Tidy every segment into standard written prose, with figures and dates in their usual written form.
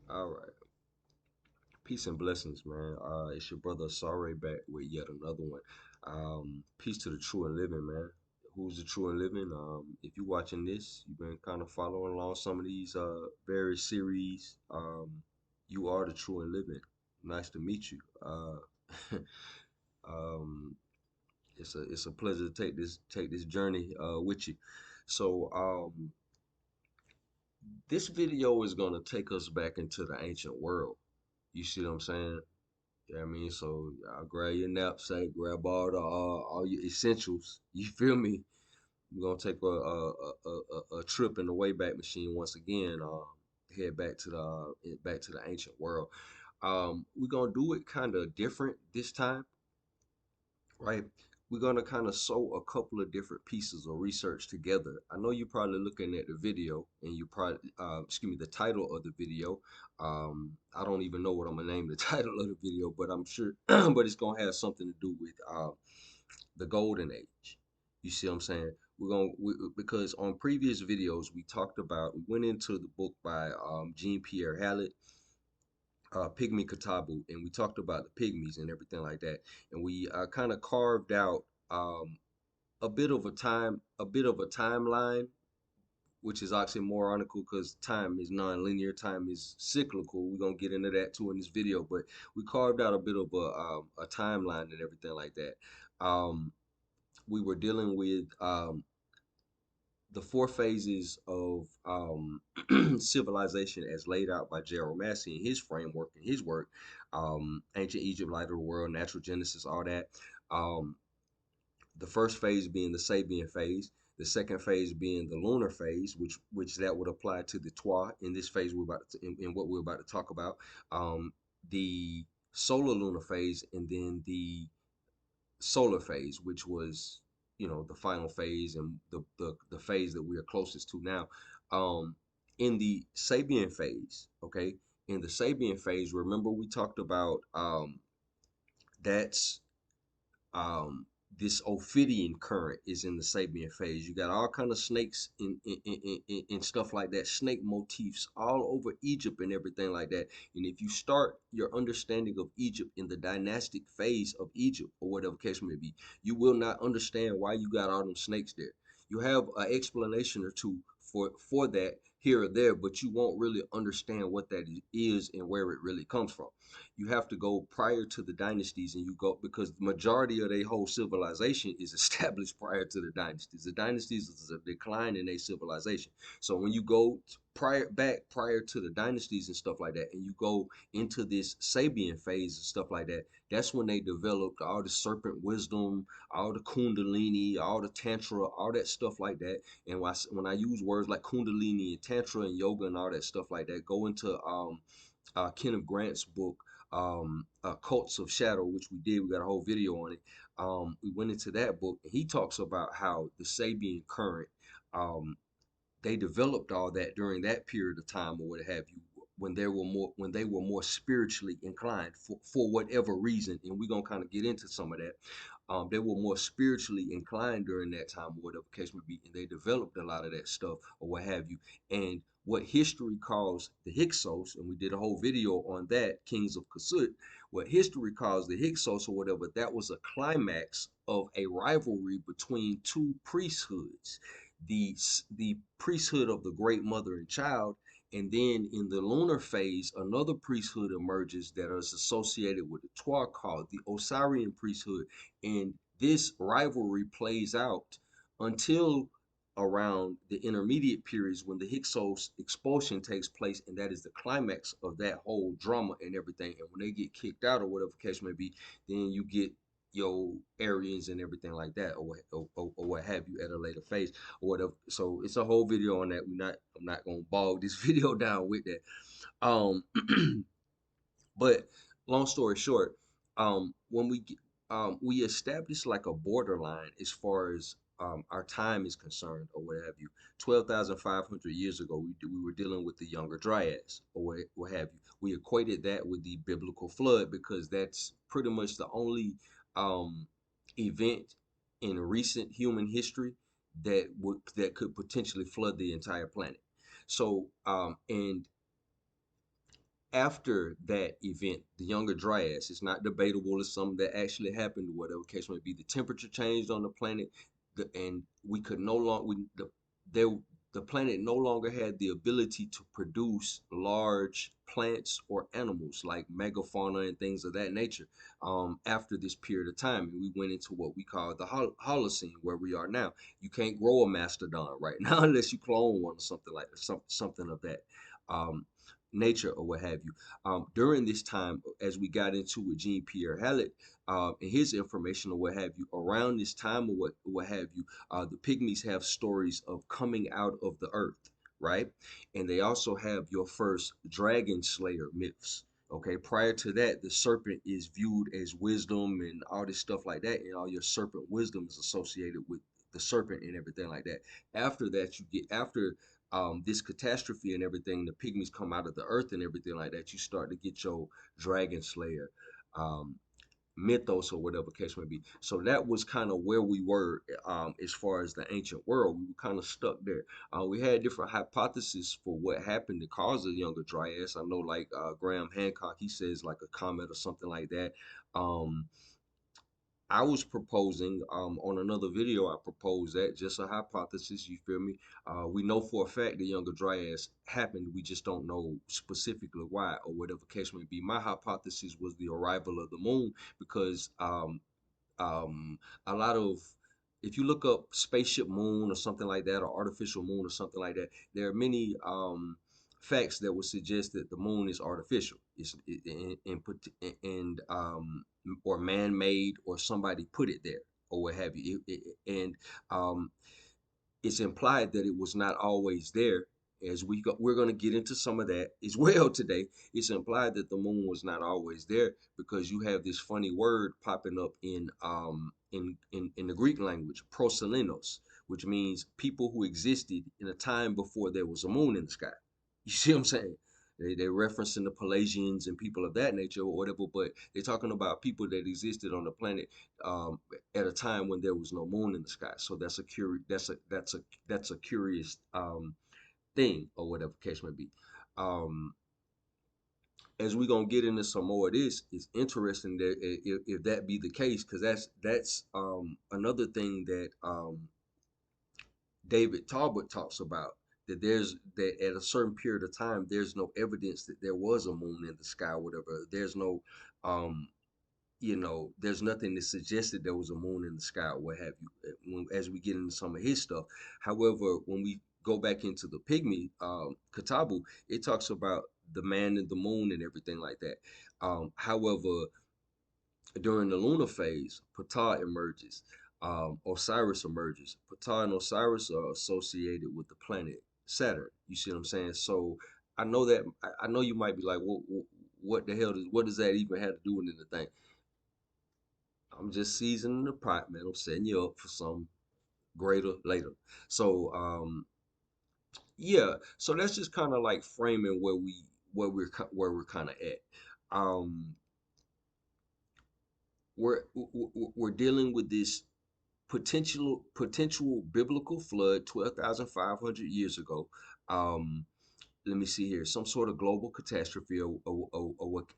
All right. Peace and blessings, man. It's your brother Sorry back with yet another one. Peace to the true and living, man. Who's the true and living? If you're watching this, you've been kind of following along some of these various series. You are the true and living. Nice to meet you. Um, it's a pleasure to take this journey with you. So this video is gonna take us back into the ancient world. You see what I'm saying? Yeah, I mean, so I'll grab your knapsack, grab all your essentials. You feel me? We're gonna take a trip in the Wayback Machine once again. Head back to the ancient world. We're gonna do it kind of different this time, right? We're gonna kind of sew a couple of different pieces of research together. I know you're probably looking at the video, and you probably, excuse me, the title of the video. I don't even know what I'm gonna name the title of the video, but I'm sure, but it's gonna have something to do with the golden age. You see what I'm saying? Because on previous videos we went into the book by Jean-Pierre Hallet, Pygmy Katabu, and we talked about the pygmies and everything like that, and we kind of carved out um, a bit of a timeline, which is oxymoronical because time is non-linear, time is cyclical. We're gonna get into that too in this video, but we carved out a bit of a timeline and everything like that. We were dealing with the four phases of civilization as laid out by Gerald Massie in his framework and his work. Ancient Egypt, light of the world, natural genesis, all that. Um, the first phase being the Sabean phase, the second phase being the lunar phase, which that would apply to the Twa in this phase in what we're about to talk about. The solar lunar phase, and then the solar phase, which was the final phase and the phase that we are closest to now. Um, in the Sabian phase, okay, in the Sabian phase, remember we talked about that's um this Ophidian current is in the Sabian phase. You got all kind of snakes and stuff like that, snake motifs all over Egypt and everything like that. And if you start your understanding of Egypt in the dynastic phase of Egypt, or whatever case may be, you will not understand why you got all them snakes there. You have an explanation or two for that here or there, but you won't really understand what that is and where it really comes from. You have to go prior to the dynasties, and you go because the majority of their whole civilization is established prior to the dynasties. The dynasties is a decline in their civilization. So when you go prior to the dynasties and stuff like that, and you go into this Sabian phase and stuff like that, that's when they developed all the serpent wisdom, all the kundalini, all the tantra, all that stuff like that. And when I use words like kundalini and tantra and yoga and all that stuff like that, go into Kenneth Grant's book, Cults of Shadow, which we did. We got a whole video on it. We went into that book, and he talks about how the Sabian current, um, they developed all that during that period of time, or what have you, when they were more spiritually inclined for whatever reason, and we're gonna kind of get into some of that. They were more spiritually inclined during that time, or whatever case may be, and they developed a lot of that stuff, or what have you. And what history calls the Hyksos, and we did a whole video on that, Kings of Kasut. What history calls the Hyksos, or whatever, that was a climax of a rivalry between two priesthoods, the priesthood of the Great Mother and Child, and then in the lunar phase, another priesthood emerges that is associated with the Twa called the Osirian priesthood. And this rivalry plays out until around the intermediate periods when the Hyksos expulsion takes place, and that is the climax of that whole drama and everything. And when they get kicked out, or whatever case may be, then you get your Aryans and everything like that, or what have you at a later phase, or whatever. So it's a whole video on that. I'm not gonna bog this video down with that. Um, but long story short, when we established like a borderline as far as our time is concerned, or what have you. 12,500 years ago, we were dealing with the Younger Dryas, or what have you. We equated that with the biblical flood because that's pretty much the only um, event in recent human history that could potentially flood the entire planet. So, and after that event, the Younger Dryas, it's not debatable. It's something that actually happened, whatever case may be. The temperature changed on the planet, and we could no longer there the planet no longer had the ability to produce large plants or animals like megafauna and things of that nature. After this period of time, and we went into what we call the Holocene, where we are now. You can't grow a mastodon right now unless you clone one or something like something of that. Um, nature or what have you. During this time, as we got into with Jean-Pierre Hallet and his information or what have you, around this time or what have you, the Pygmies have stories of coming out of the earth, right? And they also have your first dragon slayer myths. Okay, prior to that, the serpent is viewed as wisdom and all this stuff like that, and all your serpent wisdom is associated with the serpent and everything like that. After that, you get after this catastrophe and everything, the pygmies come out of the earth and everything like that, you start to get your dragon slayer um, mythos or whatever case may be. So that was kind of where we were as far as the ancient world. We were kind of stuck there. We had different hypotheses for what happened to cause the Younger Dryas. I know, like Graham Hancock, he says like a comet or something like that. Um, I was proposing on another video. I proposed that just a hypothesis. You feel me? We know for a fact the Younger Dryas happened. We just don't know specifically why or whatever case may be. My hypothesis was the arrival of the moon because um, a lot of if you look up spaceship moon or something like that, or artificial moon or something like that, there are many facts that would suggest that the moon is artificial. And or man-made, or somebody put it there or what have you. And um, it's implied that it was not always there. As we're going to get into some of that as well today. It's implied that the moon was not always there because you have this funny word popping up in the Greek language, proselynos, which means people who existed in a time before there was a moon in the sky. You see what I'm saying? They're referencing the Pelagians and people of that nature or whatever, but they're talking about people that existed on the planet um, at a time when there was no moon in the sky. So that's a curious that's a curious thing or whatever case may be. Um, as we gonna get into some more of this, it's interesting that if that be the case, because that's another thing that David Talbot talks about, that there's that at a certain period of time there's no evidence that there was a moon in the sky or whatever. There's no um there's nothing that suggested there was a moon in the sky or what have you, as we get into some of his stuff. However, when we go back into the pygmy katabu, it talks about the man and the moon and everything like that. However, during the lunar phase, Ptah emerges. Osiris emerges. Ptah and Osiris are associated with the planet Saturn. You see what I'm saying? So I know that I know you might be like, what the hell what does that even have to do with anything? I'm just seasoning the pot, man. I'm setting you up for some greater later. So yeah, so that's just kind of like framing where we're kind of at. Um, we're dealing with this potential biblical flood 12,500 years ago. Um, let me see here, some sort of global catastrophe or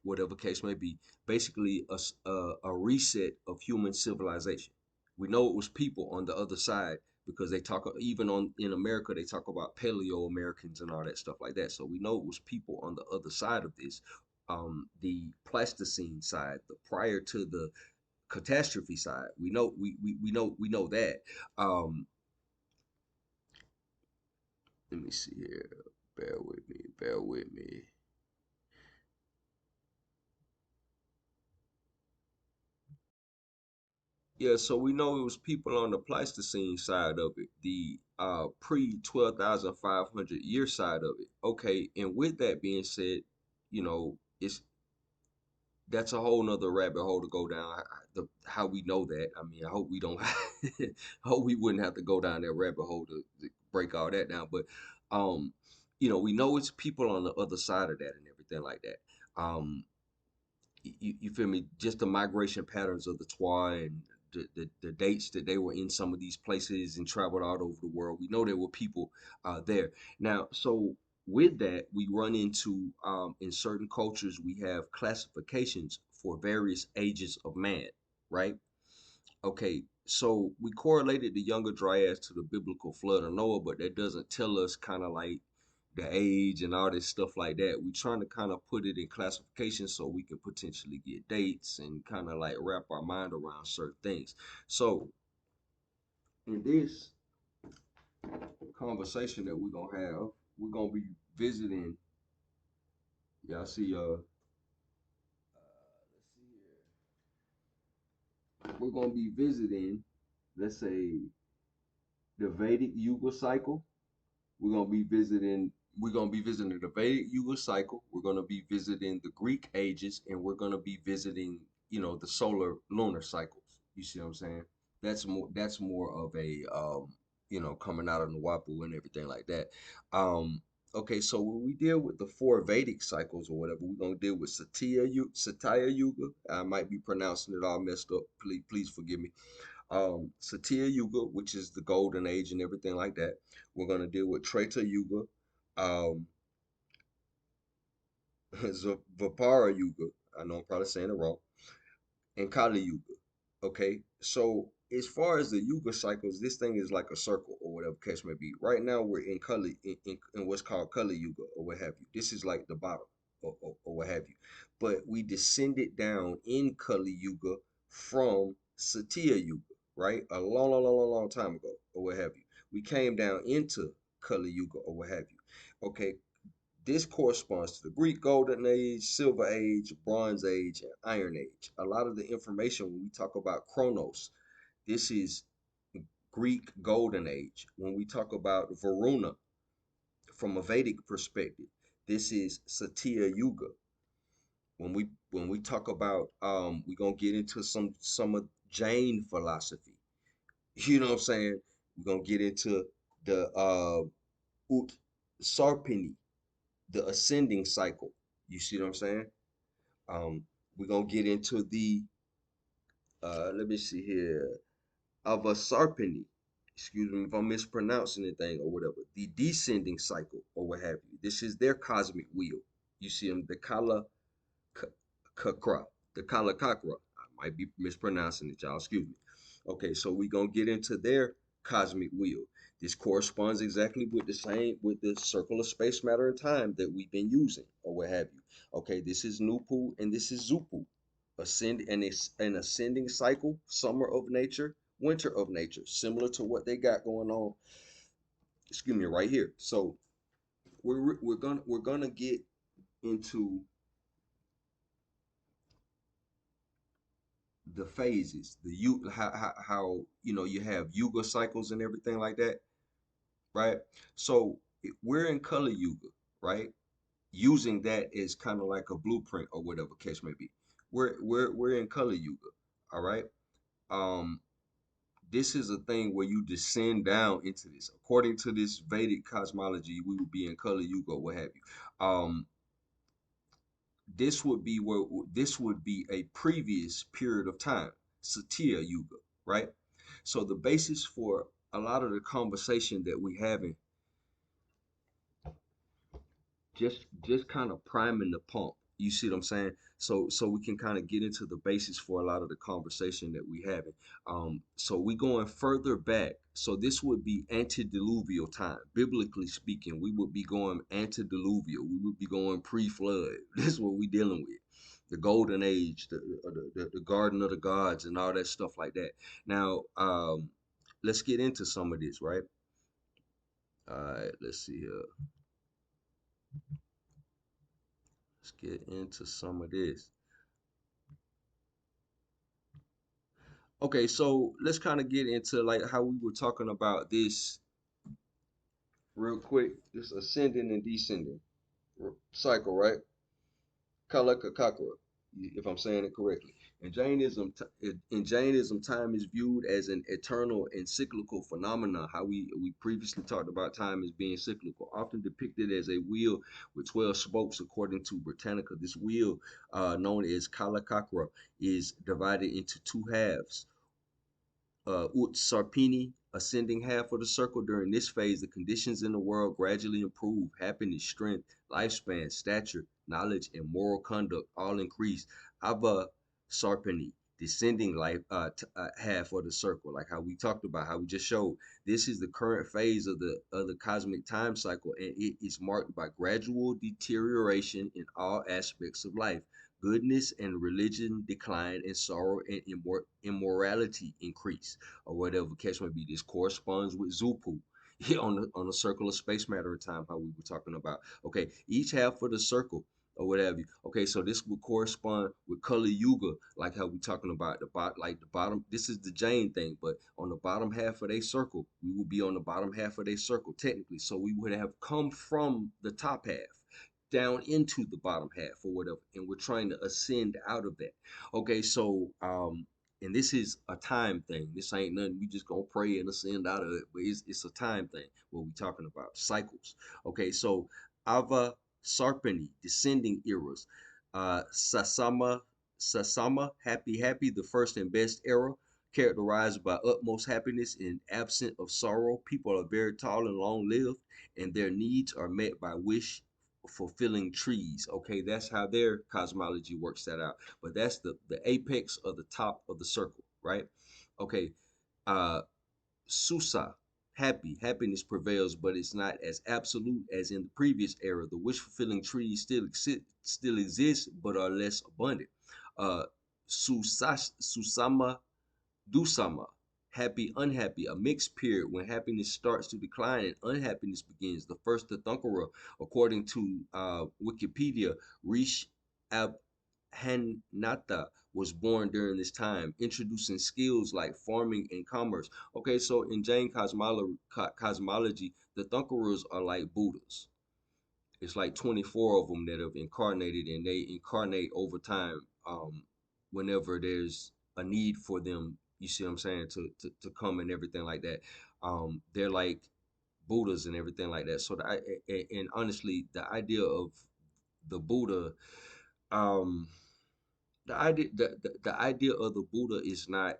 whatever case may be, basically a reset of human civilization. We know it was people on the other side because they talk, even on in America, they talk about Paleo Americans and all that stuff like that. So we know it was people on the other side of this, the Pleistocene side, the prior to the catastrophe side. We know that. Um, let me see here. Bear with me. Bear with me. Yeah, so we know it was people on the Pleistocene side of it, the pre 12,500 year side of it. Okay, and with that being said, it's that's a whole nother rabbit hole to go down. How we know that? I mean, I hope we don't. I hope we wouldn't have to go down that rabbit hole to break all that down. But um, we know it's people on the other side of that and everything like that. You feel me? Just the migration patterns of the Twa and the dates that they were in some of these places and traveled all over the world. We know there were people there. Now, so with that, we run into in certain cultures, we have classifications for various ages of man, right? Okay, so we correlated the younger dryas to the biblical flood of Noah, but that doesn't tell us kind of like the age and all this stuff like that. We're trying to kind of put it in classification so we can potentially get dates and kind of like wrap our mind around certain things. So in this conversation that we're gonna have, we're gonna be visiting. Y'all see, let's see here. We're gonna be visiting, let's say, the Vedic Yuga cycle. We're gonna be visiting. We're gonna be visiting the Vedic Yuga cycle. We're gonna be visiting the Greek ages, and we're gonna be visiting, the solar lunar cycles. You see what I'm saying? That's more. That's more of a, coming out of the Wapu and everything like that. Okay, so when we deal with the four Vedic cycles or whatever, we're gonna deal with Satya Yuga. I might be pronouncing it all messed up. Please forgive me. Satya Yuga, which is the golden age and everything like that. We're going to deal with Treta Yuga, um, Vapara Yuga. I know I'm probably saying it wrong, and Kali Yuga. Okay, so as far as the Yuga cycles, this thing is like a circle or whatever case may be. Right now, we're in Kali, in what's called Kali Yuga or what have you. This is like the bottom or what have you. But we descended down in Kali Yuga from Satya Yuga, right? A long, long, long, long, long time ago or what have you. We came down into Kali Yuga or what have you. Okay, this corresponds to the Greek Golden Age, Silver Age, Bronze Age, and Iron Age. A lot of the information when we talk about Chronos, this is Greek Golden Age. When we talk about Varuna from a Vedic perspective, this is Satya Yuga. When we talk about we're gonna get into some of Jain philosophy. You know what I'm saying? We're gonna get into the Ut Sarpini, the ascending cycle. You see what I'm saying? Um, we're gonna get into the let me see here, Avasarpini. Excuse me if I'm mispronouncing anything or whatever. The descending cycle or what have you. This is their cosmic wheel. You see them, the Kakra, the Kalakakra. I might be mispronouncing it, y'all. Excuse me. Okay, so we're gonna get into their cosmic wheel. This corresponds exactly with the same with the circle of space, matter, and time that we've been using, or what have you. Okay, this is Nupu and this is Zupu. An ascending cycle, summer of nature, winter of nature, similar to what they got going on. Excuse me, right here. So we're gonna get into the phases, how you have yuga cycles and everything like that, right? So we're in color yuga, right? Using that as kind of like a blueprint or whatever case may be. We're in color yuga, all right? Um, this is a thing where you descend down into this. According to this Vedic cosmology, we would be in color yuga, what have you. This would be a previous period of time, Satya Yuga, right? So the basis for a lot of the conversation that we having, just kind of priming the pump. You see what I'm saying? So we can kind of get into the basis for a lot of the conversation that we having. So we going further back. So this would be antediluvial time. Biblically speaking, we would be going antediluvial. We would be going pre-flood. This is what we dealing with. The golden age, the garden of the gods, and all that stuff like that. Now, let's get into some of this, right? All right, let's see here. Let's get into some of this. Okay, so let's kind of get into like how we were talking about this real quick. This ascending and descending cycle, right? Kalakakakra, if I'm saying it correctly. In Jainism, time is viewed as an eternal and cyclical phenomenon. How we previously talked about time as being cyclical, often depicted as a wheel with 12 spokes, according to Britannica. This wheel, known as Kalakakra, is divided into two halves, Utsarpini ascending half of the circle. During this phase, the conditions in the world gradually improve. Happiness, strength, lifespan, stature, knowledge, and moral conduct all increase. Ava Sarpani, descending life half of the circle, like how we talked about, how we just showed. This is the current phase of the cosmic time cycle, and it is marked by gradual deterioration in all aspects of life. Goodness and religion decline, and sorrow and immorality increase, or whatever case may be. This corresponds with Zupu, on the circle of space, matter, and time, how we were talking about. Okay, each half of the circle or what have you. Okay, so this would correspond with Kali Yuga, like how we talking about like the bottom. This is the Jain thing, but on the bottom half of their circle, we would be on the bottom half of their circle technically. So we would have come from the top half down into the bottom half or whatever, and we're trying to ascend out of that. Okay, so and this is a time thing. This ain't nothing we just gonna pray and ascend out of it, but it's a time thing. What we talking about? Cycles. Okay, so Ava Sarpani, descending eras. Sasama, happy, happy, the first and best era, characterized by utmost happiness and absent of sorrow. People are very tall and long lived, and their needs are met by wish fulfilling trees. Okay, that's how their cosmology works that out. But that's the apex of the top of the circle, right? Okay, uh Susa, happiness prevails, but it's not as absolute as in the previous era. The wish fulfilling trees still exist, but are less abundant. Uh, Susama Dusama, happy, unhappy, a mixed period when happiness starts to decline and unhappiness begins. The first Tirthankara, according to Wikipedia, Rish Abhanatha was born during this time, introducing skills like farming and commerce. Okay, so in Jain cosmology, the Tirthankaras are like Buddhas. It's like 24 of them that have incarnated, and they incarnate over time, whenever there's a need for them, you see what I'm saying, to come and everything like that. They're like Buddhas and everything like that. So and honestly, the idea of the Buddha, um the idea of the Buddha is not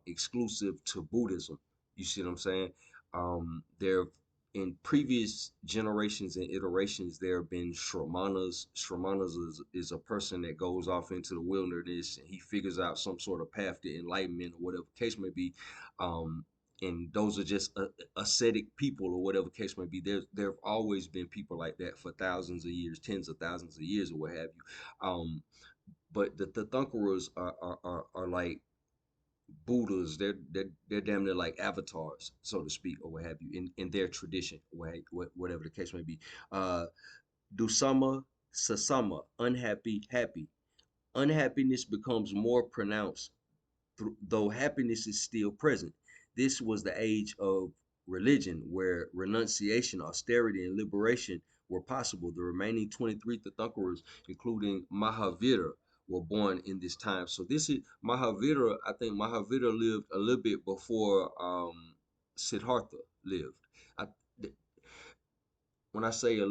exclusive to Buddhism. You see what I'm saying? There in previous generations and iterations, there have been Shramanas. Shramanas is a person that goes off into the wilderness and he figures out some sort of path to enlightenment or whatever case may be. Um, and those are just ascetic people or whatever case may be. There have always been people like that for thousands of years, tens of thousands of years, or what have you. But the Thunkaras are like Buddhas. They're damn near like avatars, so to speak, or what have you, in their tradition, whatever the case may be. Uh, Dusama Sasama, unhappy, happy. Unhappiness becomes more pronounced, though happiness is still present. This was the age of religion, where renunciation, austerity, and liberation were possible. The remaining 23 Tirthankaras, including Mahavira, were born in this time. So this is Mahavira. I think Mahavira lived a little bit before Siddhartha lived. I, when I say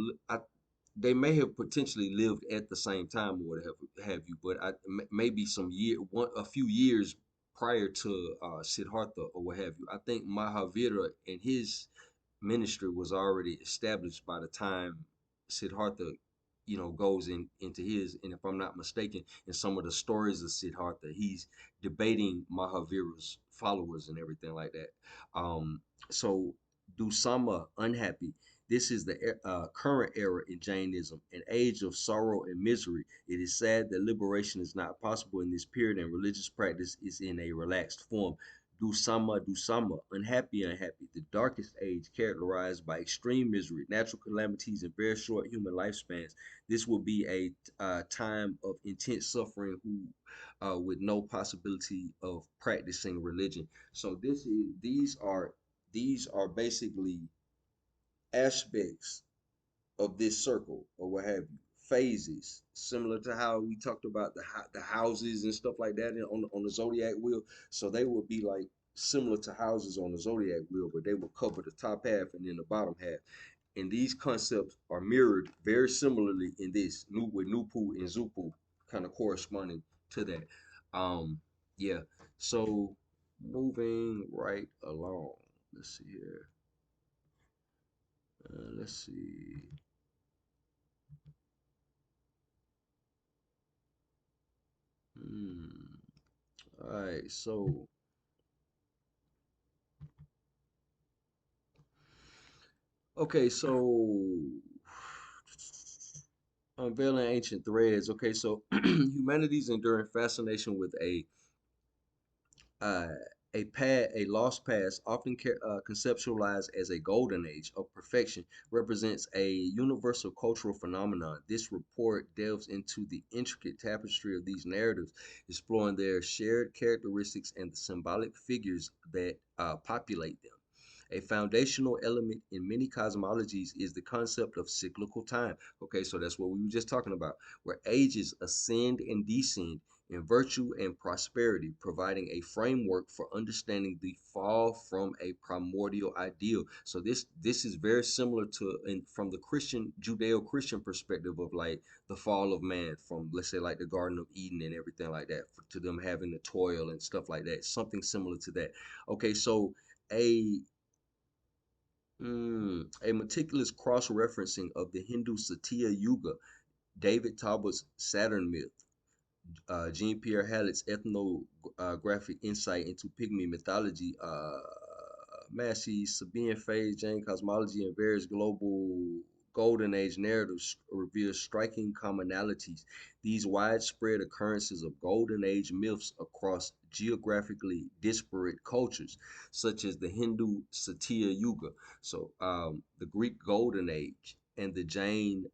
they may have potentially lived at the same time or whatever have you, but maybe a few years prior to Siddhartha or what have you. I think Mahavira and his ministry was already established by the time Siddhartha, goes into his. And if I'm not mistaken, in some of the stories of Siddhartha, he's debating Mahavira's followers and everything like that. So Dusama, unhappy. This is the current era in Jainism, an age of sorrow and misery. It is sad that liberation is not possible in this period, and religious practice is in a relaxed form. Dusama, unhappy, unhappy, the darkest age characterized by extreme misery, natural calamities, and very short human lifespans. This will be a time of intense suffering, with no possibility of practicing religion. So these are basically aspects of this circle or what have you, phases, similar to how we talked about the houses and stuff like that on the zodiac wheel. So they would be like similar to houses on the zodiac wheel, but they will cover the top half and then the bottom half. And these concepts are mirrored very similarly in this with Nupu and Zupu kind of corresponding to that. Yeah. So moving right along. Let's see here. Let's see. Hmm. All right. So, okay. So, unveiling ancient threads. Okay. So, humanity's enduring fascination with uh, a lost past, often conceptualized as a golden age of perfection, represents a universal cultural phenomenon. This report delves into the intricate tapestry of these narratives, exploring their shared characteristics and the symbolic figures that populate them. A foundational element in many cosmologies is the concept of cyclical time. Okay, so that's what we were just talking about, where ages ascend and descend in virtue and prosperity, providing a framework for understanding the fall from a primordial ideal. So this is very similar to, and from the Christian Judeo-Christian perspective of like the fall of man from, let's say, like the Garden of Eden and everything like that, to them having to toil and stuff like that. Something similar to that. Okay, so a a meticulous cross-referencing of the Hindu Satya Yuga, David Talbot's Saturn myth, Jean-Pierre Hallet's ethnographic insight into Pygmy mythology, Massey, Sabean phase, Jain cosmology, and various global Golden Age narratives reveal striking commonalities. These widespread occurrences of Golden Age myths across geographically disparate cultures, such as the Hindu Satya Yuga, so the Greek Golden Age, and the Jain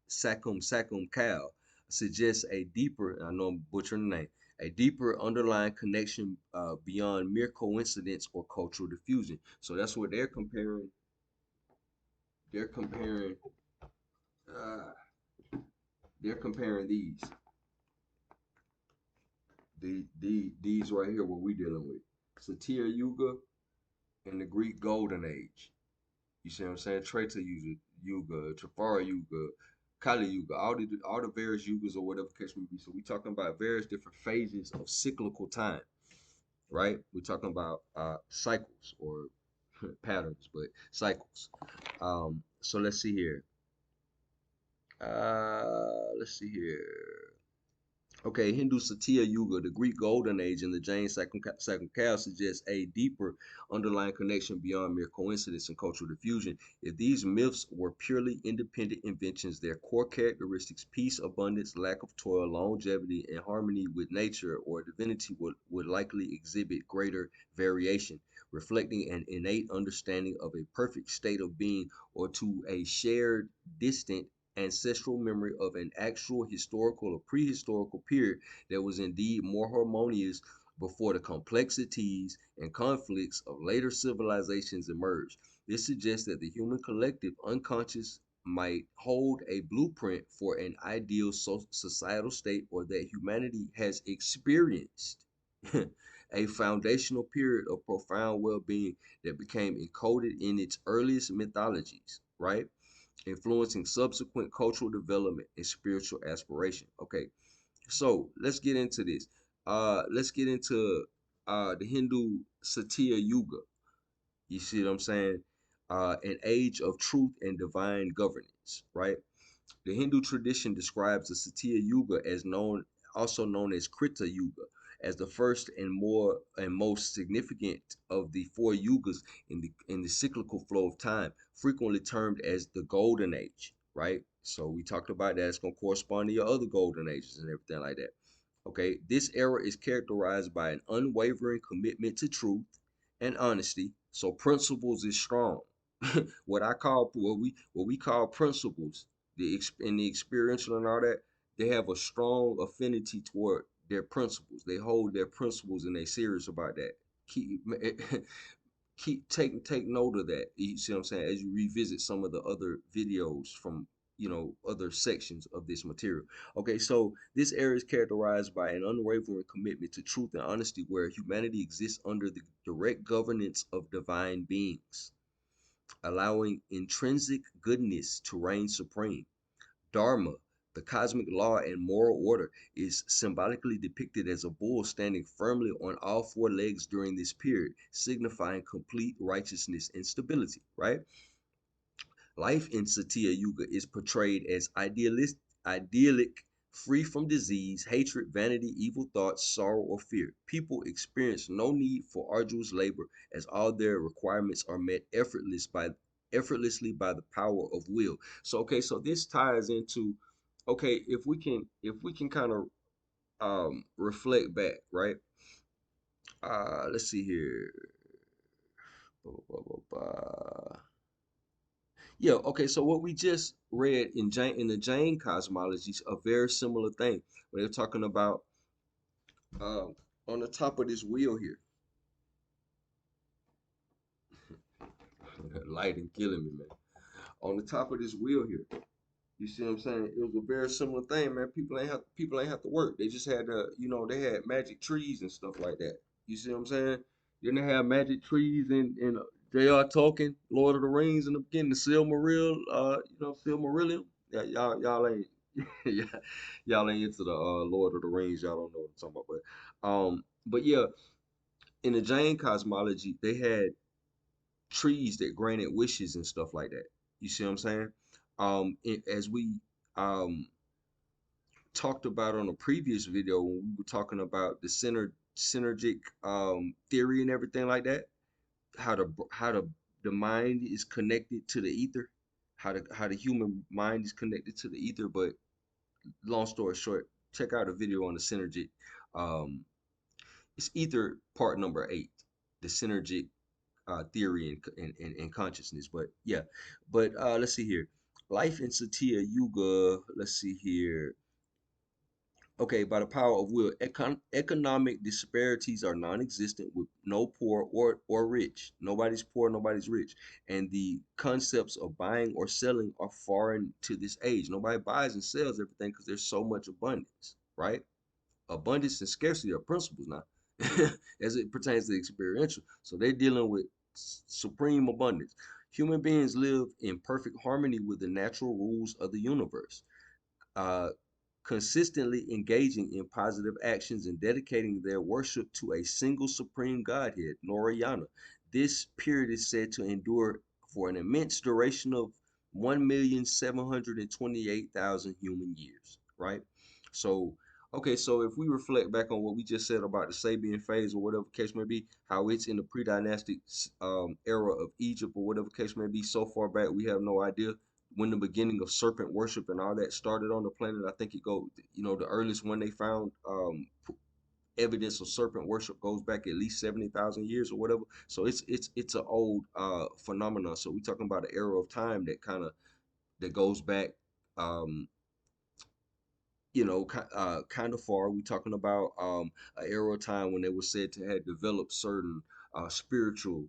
Sakum Kal, suggests a deeper, I know I'm butchering the name, a deeper underlying connection beyond mere coincidence or cultural diffusion. So that's what they're comparing. They're comparing. Uh, they're comparing these right here. What we dealing with, Satya Yuga and the Greek Golden Age. You see what I'm saying? Treta Yuga, Trafara Yuga, Kali Yuga, all the various yugas or whatever case may be. So we talking about various different phases of cyclical time, right? We're talking about cycles or patterns, but cycles. So let's see here. Let's see here. Okay, Hindu Satya Yuga, the Greek Golden Age, and the Jain Sakunkal suggest a deeper underlying connection beyond mere coincidence and cultural diffusion. If these myths were purely independent inventions, their core characteristics, peace, abundance, lack of toil, longevity, and harmony with nature or divinity would likely exhibit greater variation, reflecting an innate understanding of a perfect state of being or to a shared, distant, ancestral memory of an actual historical or prehistorical period that was indeed more harmonious before the complexities and conflicts of later civilizations emerged. This suggests that the human collective unconscious might hold a blueprint for an ideal societal state, or that humanity has experienced a foundational period of profound well-being that became encoded in its earliest mythologies, right? Influencing subsequent cultural development and spiritual aspiration. Okay, so let's get into this. Let's get into the Hindu Satya Yuga. You see what I'm saying? An age of truth and divine governance, right? The Hindu tradition describes the Satya Yuga as also known as Krita Yuga, as the first and most significant of the four yugas in the cyclical flow of time, frequently termed as the Golden Age. Right. So we talked about that. It's gonna correspond to your other golden ages and everything like that. Okay, this era is characterized by an unwavering commitment to truth and honesty. So principles is strong. What we call principles, in the experiential and all that, they have a strong affinity toward their principles. They hold their principles and they serious about that. Keep take note of that. You see what I'm saying? As you revisit some of the other videos from other sections of this material. Okay, so this area is characterized by an unwavering commitment to truth and honesty, where humanity exists under the direct governance of divine beings, allowing intrinsic goodness to reign supreme. Dharma, The cosmic law and moral order is symbolically depicted as a bull standing firmly on all four legs during this period, signifying complete righteousness and stability, right? Life in Satya Yuga is portrayed as idyllic, free from disease, hatred, vanity, evil thoughts, sorrow, or fear. People experience no need for arduous labor as all their requirements are met effortlessly by the power of will. So okay, so this ties into okay, if we can kind of reflect back, right? Let's see here. Blah, blah, blah, blah. Yeah, okay, so what we just read in the Jain cosmologies, a very similar thing. When they're talking about uh, on the top of this wheel here, lighting killing me, man. On the top of this wheel here, you see what I'm saying? It was a very similar thing, man. People ain't have to work. They just had they had magic trees and stuff like that. You see what I'm saying? Then they have magic trees and J.R. Tolkien, Lord of the Rings in the beginning, the Silmarillion, Silmarillion. Yeah, y'all ain't yeah, y'all ain't into the Lord of the Rings. Y'all don't know what I'm talking about. But yeah, in the Jain cosmology, they had trees that granted wishes and stuff like that. You see what I'm saying? As we um talked about on a previous video when we were talking about the synergic theory and everything like that, how the mind is connected to the ether, how the human mind is connected to the ether. But long story short, check out a video on the synergic. Um, it's ether part number 8, the synergic theory and consciousness. But yeah, but let's see here. Life in Satya Yuga. Let's see here. Okay, by the power of will, economic disparities are non-existent with no poor or rich. Nobody's poor, nobody's rich. And the concepts of buying or selling are foreign to this age. Nobody buys and sells everything because there's so much abundance, right? Abundance and scarcity are principles now, as it pertains to experiential. So they're dealing with supreme abundance. Human beings live in perfect harmony with the natural rules of the universe. Uh, Consistently engaging in positive actions and dedicating their worship to a single supreme Godhead, Narayana. This period is said to endure for an immense duration of 1,728,000 human years, right? So, okay, so if we reflect back on what we just said about the Sabean phase or whatever case may be, how it's in the pre-dynastic era of Egypt or whatever case may be, so far back we have no idea when the beginning of serpent worship and all that started on the planet. I think the earliest one they found evidence of serpent worship goes back at least 70,000 years or whatever. So it's an old phenomenon. So we're talking about an era of time that goes back um, kind of far. We're talking about an era of time when they were said to have developed certain spiritual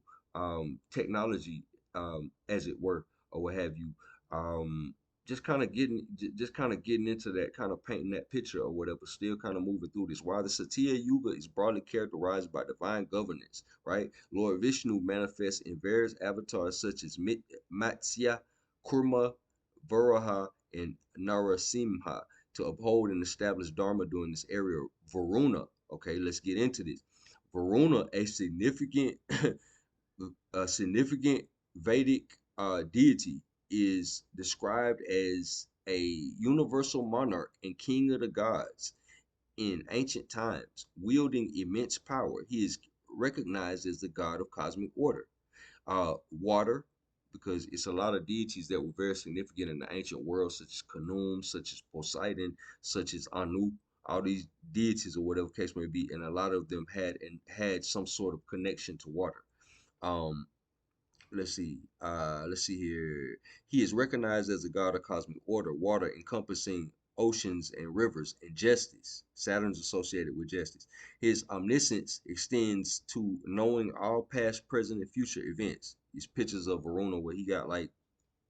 technology, as it were, or what have you. Um, just kind of getting into that, kind of painting that picture or whatever. Still kind of moving through this. While the Satya Yuga is broadly characterized by divine governance, right? Lord Vishnu manifests in various avatars such as Matsya, Kurma, Varaha, and Narasimha to uphold and establish Dharma during this area. Varuna, okay, let's get into this. Varuna, a significant Vedic deity, is described as a universal monarch and king of the gods in ancient times, wielding immense power. He is recognized as the god of cosmic order. Water, because it's a lot of deities that were very significant in the ancient world, such as Khnum, such as Poseidon, such as Anu, all these deities or whatever case may be, and a lot of them had some sort of connection to water. Um, let's see here. He is recognized as a god of cosmic order, water encompassing oceans and rivers, and justice. Saturn's associated with justice. His omniscience extends to knowing all past, present, and future events. These pictures of Varuna where he got like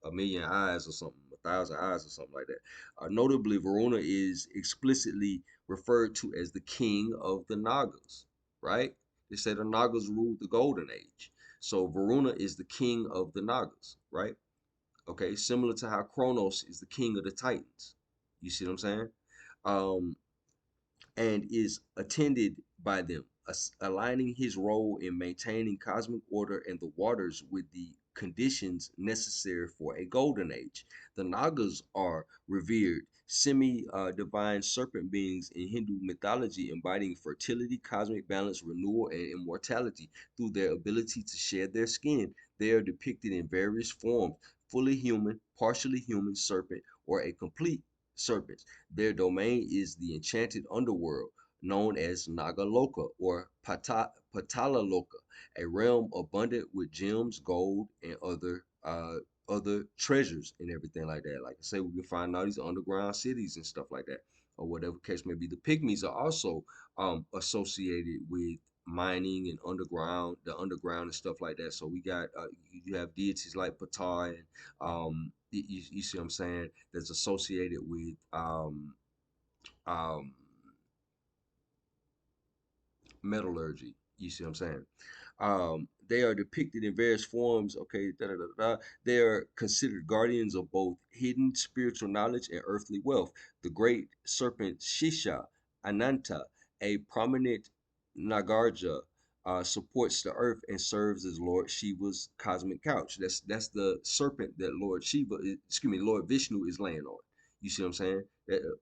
a million eyes or something, 1,000 eyes or something like that. Notably, Varuna is explicitly referred to as the king of the Nagas, right? They say the Nagas ruled the golden age. So Varuna is the king of the Nagas, right? Okay, similar to how Kronos is the king of the Titans. You see what I'm saying? Um, and is attended by them, aligning his role in maintaining cosmic order and the waters with the conditions necessary for a golden age. The Nagas are revered semi divine serpent beings in Hindu mythology, embodying fertility, cosmic balance, renewal, and immortality through their ability to shed their skin. They are depicted in various forms: fully human, partially human serpent, or a complete serpent. Their domain is the enchanted underworld, known as Nagaloka or Patalaloka, a realm abundant with gems, gold, and other treasures and everything like that. Like I say, we can find all these underground cities and stuff like that, or whatever case may be. The Pygmies are also associated with mining and the underground and stuff like that. So we got you have deities like Ptah and you see what I'm saying, that's associated with um, metallurgy. You see what I'm saying? They are depicted in various forms. Okay, da, da, da, da. They are considered guardians of both hidden spiritual knowledge and earthly wealth. The great serpent Shisha Ananta, a prominent Nagarja, supports the earth and serves as Lord Shiva's cosmic couch. That's the serpent that Lord Vishnu is laying on. You see what I'm saying?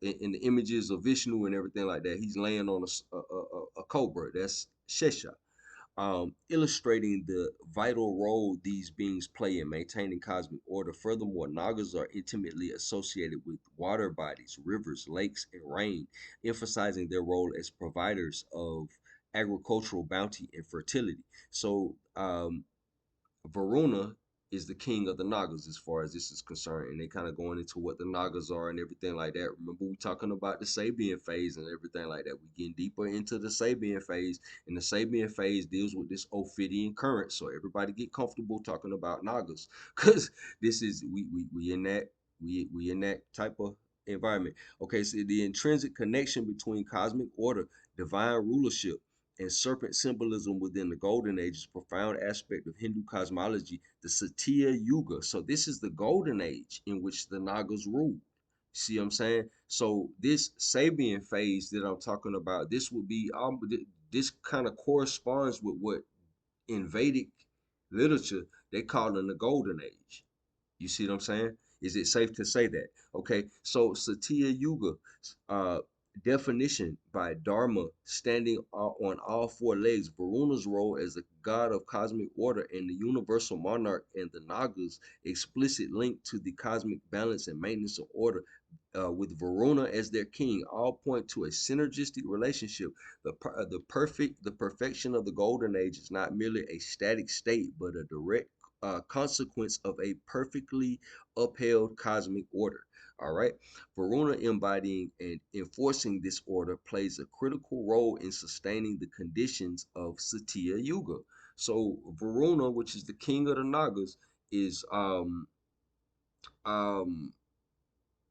In the images of Vishnu and everything like that, he's laying on a cobra. That's Shesha, illustrating the vital role these beings play in maintaining cosmic order. Furthermore, Nagas are intimately associated with water bodies, rivers, lakes, and rain, emphasizing their role as providers of agricultural bounty and fertility. So, Varuna is the king of the Nagas as far as this is concerned, and they kind of going into what the Nagas are and everything like that. Remember, we talking about the Sabean phase and everything like that. We getting deeper into the Sabean phase, and the Sabean phase deals with this Ophidian current. So everybody get comfortable talking about Nagas, because this is we in that type of environment. Okay, so the intrinsic connection between cosmic order, divine rulership, and serpent symbolism within the golden age is a profound aspect of Hindu cosmology, the Satya Yuga. So this is the golden age in which the Nagas ruled. See what I'm saying? So this Sabian phase that I'm talking about, this would be this kind of corresponds with what in Vedic literature they call in the golden age. You see what I'm saying? Is it safe to say that? Okay, so Satya Yuga, uh, definition by Dharma, standing on all four legs. Varuna's role as the god of cosmic order and the universal monarch, and the Nagas' explicit link to the cosmic balance and maintenance of order. With Varuna as their king, all point to a synergistic relationship. The perfection of the golden age is not merely a static state, but a direct consequence of a perfectly upheld cosmic order. All right. Varuna embodying and enforcing this order plays a critical role in sustaining the conditions of Satya Yuga. So Varuna, which is the king of the Nagas, is um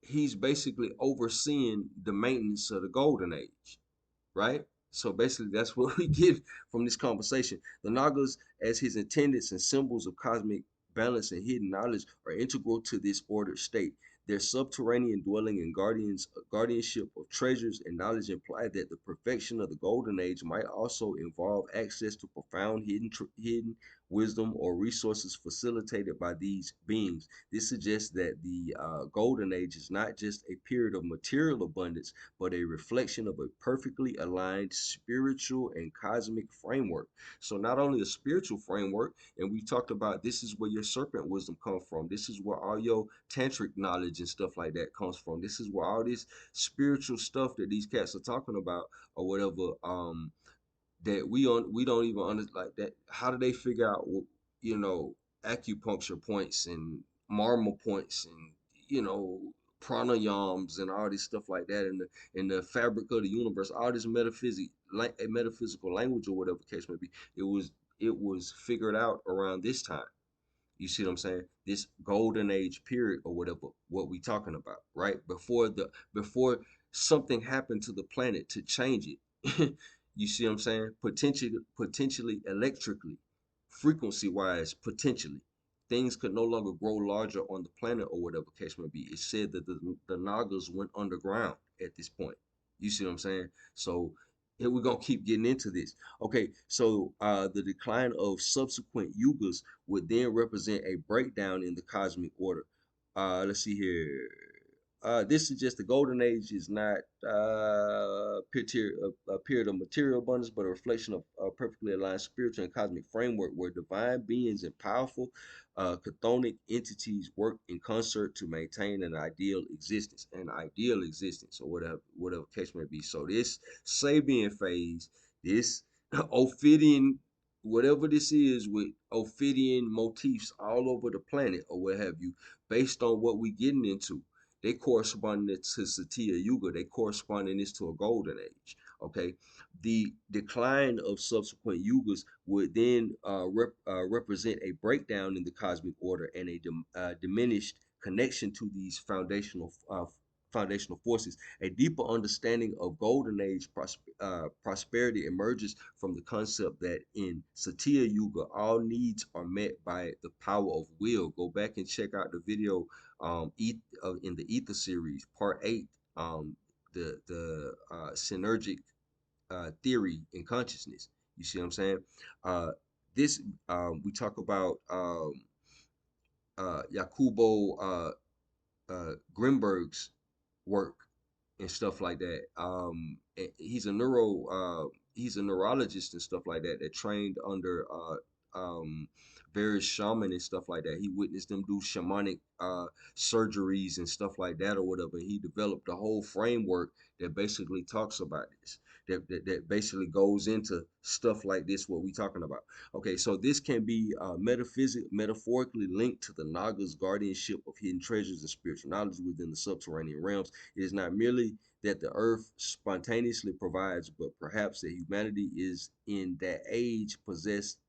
he's basically overseeing the maintenance of the golden age, right? So basically, that's what we get from this conversation. The Nagas, as his attendants and symbols of cosmic balance and hidden knowledge, are integral to this ordered state. Their subterranean dwelling and guardianship of treasures and knowledge imply that the perfection of the golden age might also involve access to profound hidden wisdom or resources facilitated by these beings. This suggests that the golden age is not just a period of material abundance, but a reflection of a perfectly aligned spiritual and cosmic framework. So not only a spiritual framework, and we talked about this is where your serpent wisdom comes from. This is where all your tantric knowledge and stuff like that comes from. This is where all this spiritual stuff that these cats are talking about or whatever that we don't even understand like that. How do they figure out you know acupuncture points and marma points and you know pranayams and all this stuff like that in the fabric of the universe, all this metaphysical language or whatever the case may be. It was figured out around this time. You see what I'm saying? This golden age period or whatever, what we talking about, right? Before something happened to the planet to change it. You see what I'm saying? Potentially electrically, frequency wise, potentially. things could no longer grow larger on the planet or whatever case may be. It said that the Nagas went underground at this point. You see what I'm saying? So here we're gonna keep getting into this. Okay, so the decline of subsequent yugas would then represent a breakdown in the cosmic order. Let's see here. This suggests the golden age is not a period of material abundance, but a reflection of a perfectly aligned spiritual and cosmic framework where divine beings and powerful chthonic entities work in concert to maintain an ideal existence, or whatever case may be. So this Sabian phase, this Ophidian, whatever this is, with Ophidian motifs all over the planet or what have you, based on what we getting into, they corresponding to Satya Yuga. They corresponding this to a golden age. Okay, the decline of subsequent yugas would then represent a breakdown in the cosmic order and a diminished connection to these foundational forces. A deeper understanding of golden age prosperity emerges from the concept that in Satya Yuga, all needs are met by the power of will. Go back and check out the video in the Ether series, part 8, the synergic theory in consciousness. You see what I'm saying? Uh, this we talk about Jacobo Grimberg's work and stuff like that. He's a neurologist and stuff like that that trained under various shaman and stuff like that. He witnessed them do shamanic surgeries and stuff like that or whatever. He developed a whole framework that basically talks about this. That basically goes into stuff like this, what we talking about. Okay, so this can be metaphorically linked to the Nagas' guardianship of hidden treasures and spiritual knowledge within the subterranean realms. It is not merely that the earth spontaneously provides, but perhaps that humanity is in that age possessed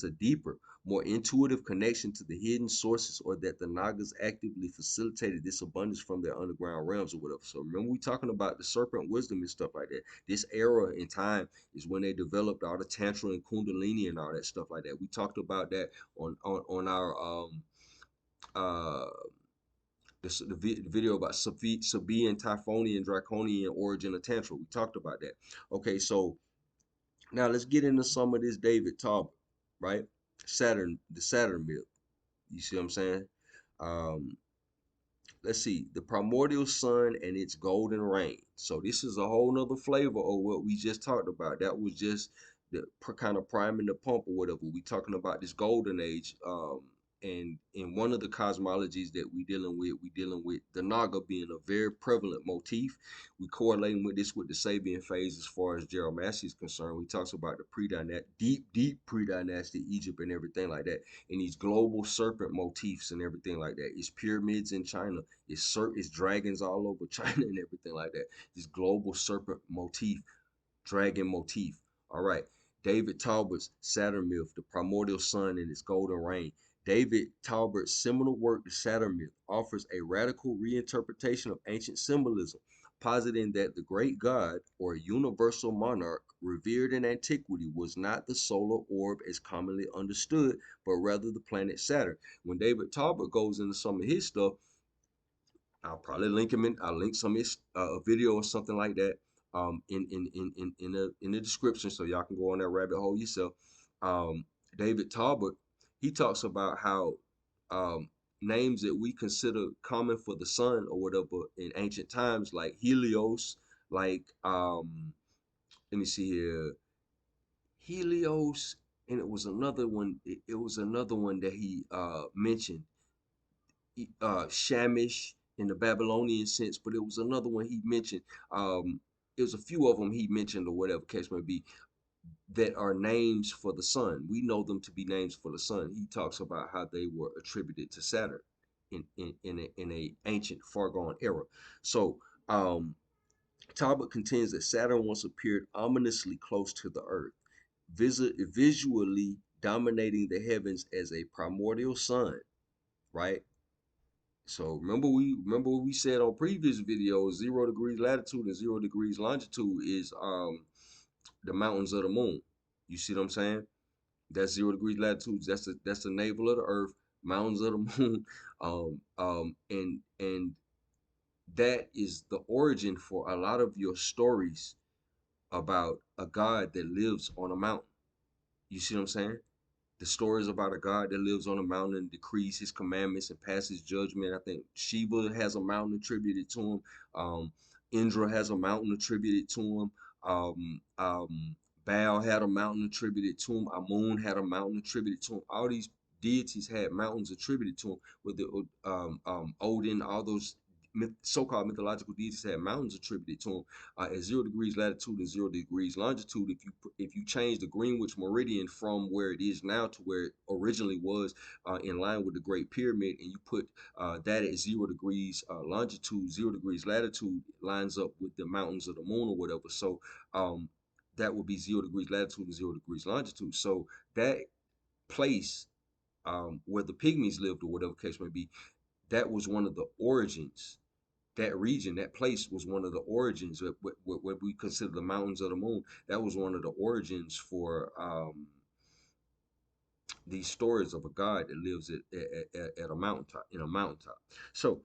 a deeper, more intuitive connection to the hidden sources, or that the Nagas actively facilitated this abundance from their underground realms or whatever. So remember, we talking about the serpent wisdom and stuff like that. This era in time is when they developed all the tantra and kundalini and all that stuff like that. We talked about that on our uh the video about Sabean, Typhonian, Draconian origin of Tantra. We talked about that. Okay, so now let's get into some of this David Talbot, right? The Saturn myth. You see what I'm saying? Um, let's see, the primordial sun and its golden rain. So this is a whole nother flavor of what we just talked about. That was just the kind of priming the pump or whatever. We talking about this golden age. And in one of the cosmologies that we dealing with the Naga being a very prevalent motif. We correlating with this with the Sabian phase as far as Gerald Massie is concerned. We talks about the deep pre-dynastic Egypt and everything like that, and these global serpent motifs and everything like that. It's pyramids in China. It's dragons all over China and everything like that. This global serpent motif, dragon motif. All right. David Talbot's Saturn myth, the primordial sun and its golden rain. David Talbot's seminal work, The Saturn Myth, offers a radical reinterpretation of ancient symbolism, positing that the great god, or universal monarch, revered in antiquity was not the solar orb as commonly understood, but rather the planet Saturn. When David Talbot goes into some of his stuff, I'll probably link him in. I'll link some of his video or something like that in the description, so y'all can go on that rabbit hole yourself. David Talbot, he talks about how names that we consider common for the sun or whatever in ancient times, like Helios, like let me see here, Helios, and it was another one. It was another one that he mentioned, Shamish in the Babylonian sense, but it was another one he mentioned. It was a few of them he mentioned or whatever case may be that are names for the sun. We know them to be names for the sun. He talks about how they were attributed to Saturn in a ancient far gone era. So Talbot contends that Saturn once appeared ominously close to the Earth, visually dominating the heavens as a primordial sun, right? So remember what we said on previous videos, 0 degrees latitude and 0 degrees longitude is the mountains of the moon. You see what I'm saying? That's 0 degrees latitude. That's the navel of the earth, mountains of the moon. And that is the origin for a lot of your stories about a God that lives on a mountain. You see what I'm saying? The stories about a God that lives on a mountain and decrees his commandments and passes judgment. I think Shiva has a mountain attributed to him. Indra has a mountain attributed to him. Baal had a mountain attributed to him. Amun had a mountain attributed to him. All these deities had mountains attributed to him. With the Odin, all those so-called mythological deities had mountains attributed to them. At 0 degrees latitude and 0 degrees longitude, if you change the Greenwich meridian from where it is now to where it originally was, in line with the Great Pyramid, and you put that at 0 degrees longitude, 0 degrees latitude lines up with the mountains of the moon or whatever. So that would be 0 degrees latitude and 0 degrees longitude. So that place, where the Pygmies lived or whatever case may be, that was one of the origins. That region, that place was one of the origins of what we consider the mountains of the moon. That was one of the origins for these stories of a God that lives at a mountaintop, in a mountaintop. So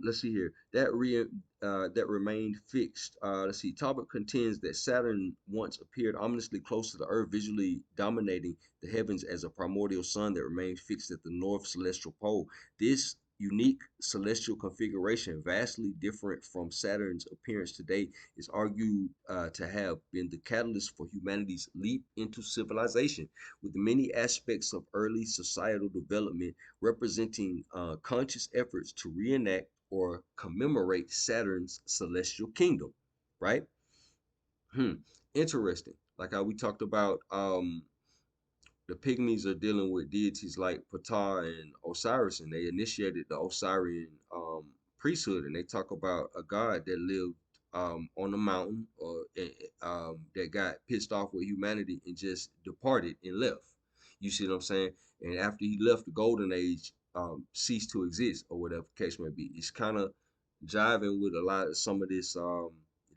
let's see here. That remained fixed. Let's see. Talbot contends that Saturn once appeared ominously close to the Earth, visually dominating the heavens as a primordial sun that remained fixed at the north celestial pole. This unique celestial configuration, vastly different from Saturn's appearance today, is argued to have been the catalyst for humanity's leap into civilization, with many aspects of early societal development representing conscious efforts to reenact or commemorate Saturn's celestial kingdom, right? Hmm. Interesting. Like how we talked about, the Pygmies are dealing with deities like Ptah and Osiris, and they initiated the Osirian priesthood, and they talk about a god that lived on a mountain, or that got pissed off with humanity and just departed and left. You see what I'm saying? And after he left, the golden age ceased to exist, or whatever the case may be. It's kind of jiving with a lot of some of this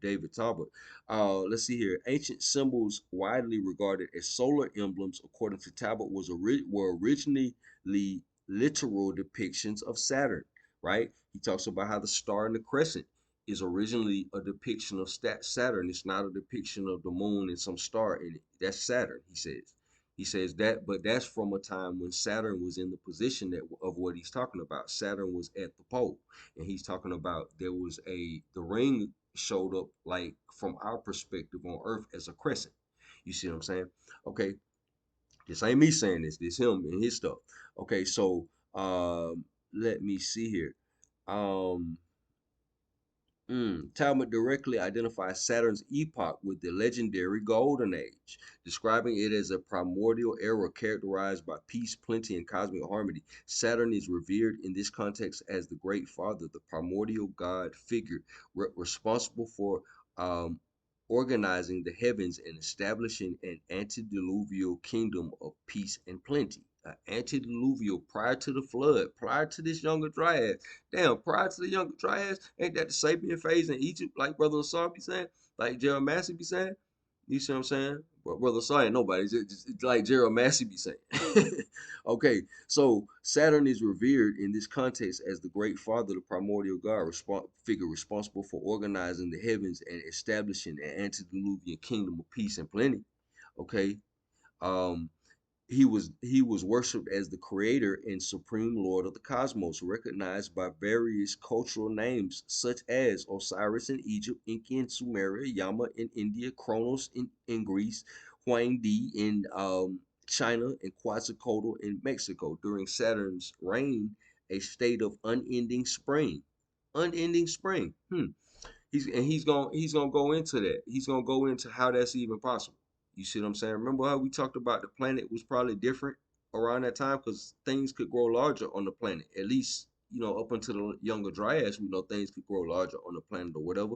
David Talbot. Let's see here. Ancient symbols widely regarded as solar emblems, according to Talbot, were originally literal depictions of Saturn. Right? He talks about how the star and the crescent is originally a depiction of Saturn. It's not a depiction of the moon and some star in it. That's Saturn. He says. He says that, but that's from a time when Saturn was in the position of what he's talking about. Saturn was at the pole, and he's talking about there was the ring showed up like from our perspective on Earth as a crescent. You see what I'm saying? Okay, this ain't me saying this. This him and his stuff. Okay, so let me see here. Um, Talmud directly identifies Saturn's epoch with the legendary Golden Age, describing it as a primordial era characterized by peace, plenty, and cosmic harmony. Saturn is revered in this context as the Great Father, the primordial god figure responsible for um, organizing the heavens and establishing an antediluvial kingdom of peace and plenty. Antediluvial, prior to the flood, prior to this younger dryad. Damn, prior to the younger dryas, ain't that the Sabean phase in Egypt, like Brother Asar be saying, like Gerald Massie be saying? You see what I'm saying? But Brother Asar ain't nobody. It's like Gerald Massie be saying. Okay, so Saturn is revered in this context as the great father, the primordial god, figure responsible for organizing the heavens and establishing an antediluvian kingdom of peace and plenty. Okay, um, he was worshipped as the creator and supreme lord of the cosmos, recognized by various cultural names such as Osiris in Egypt, Inca in Sumeria, Yama in India, Kronos in Greece, Huangdi in China, and Quetzalcoatl in Mexico. During Saturn's reign, a state of unending spring. Unending spring. He's gonna go into that. He's gonna go into how that's even possible. You see what I'm saying? Remember how we talked about the planet was probably different around that time because things could grow larger on the planet. At least up until the younger dryas, we know things could grow larger on the planet or whatever.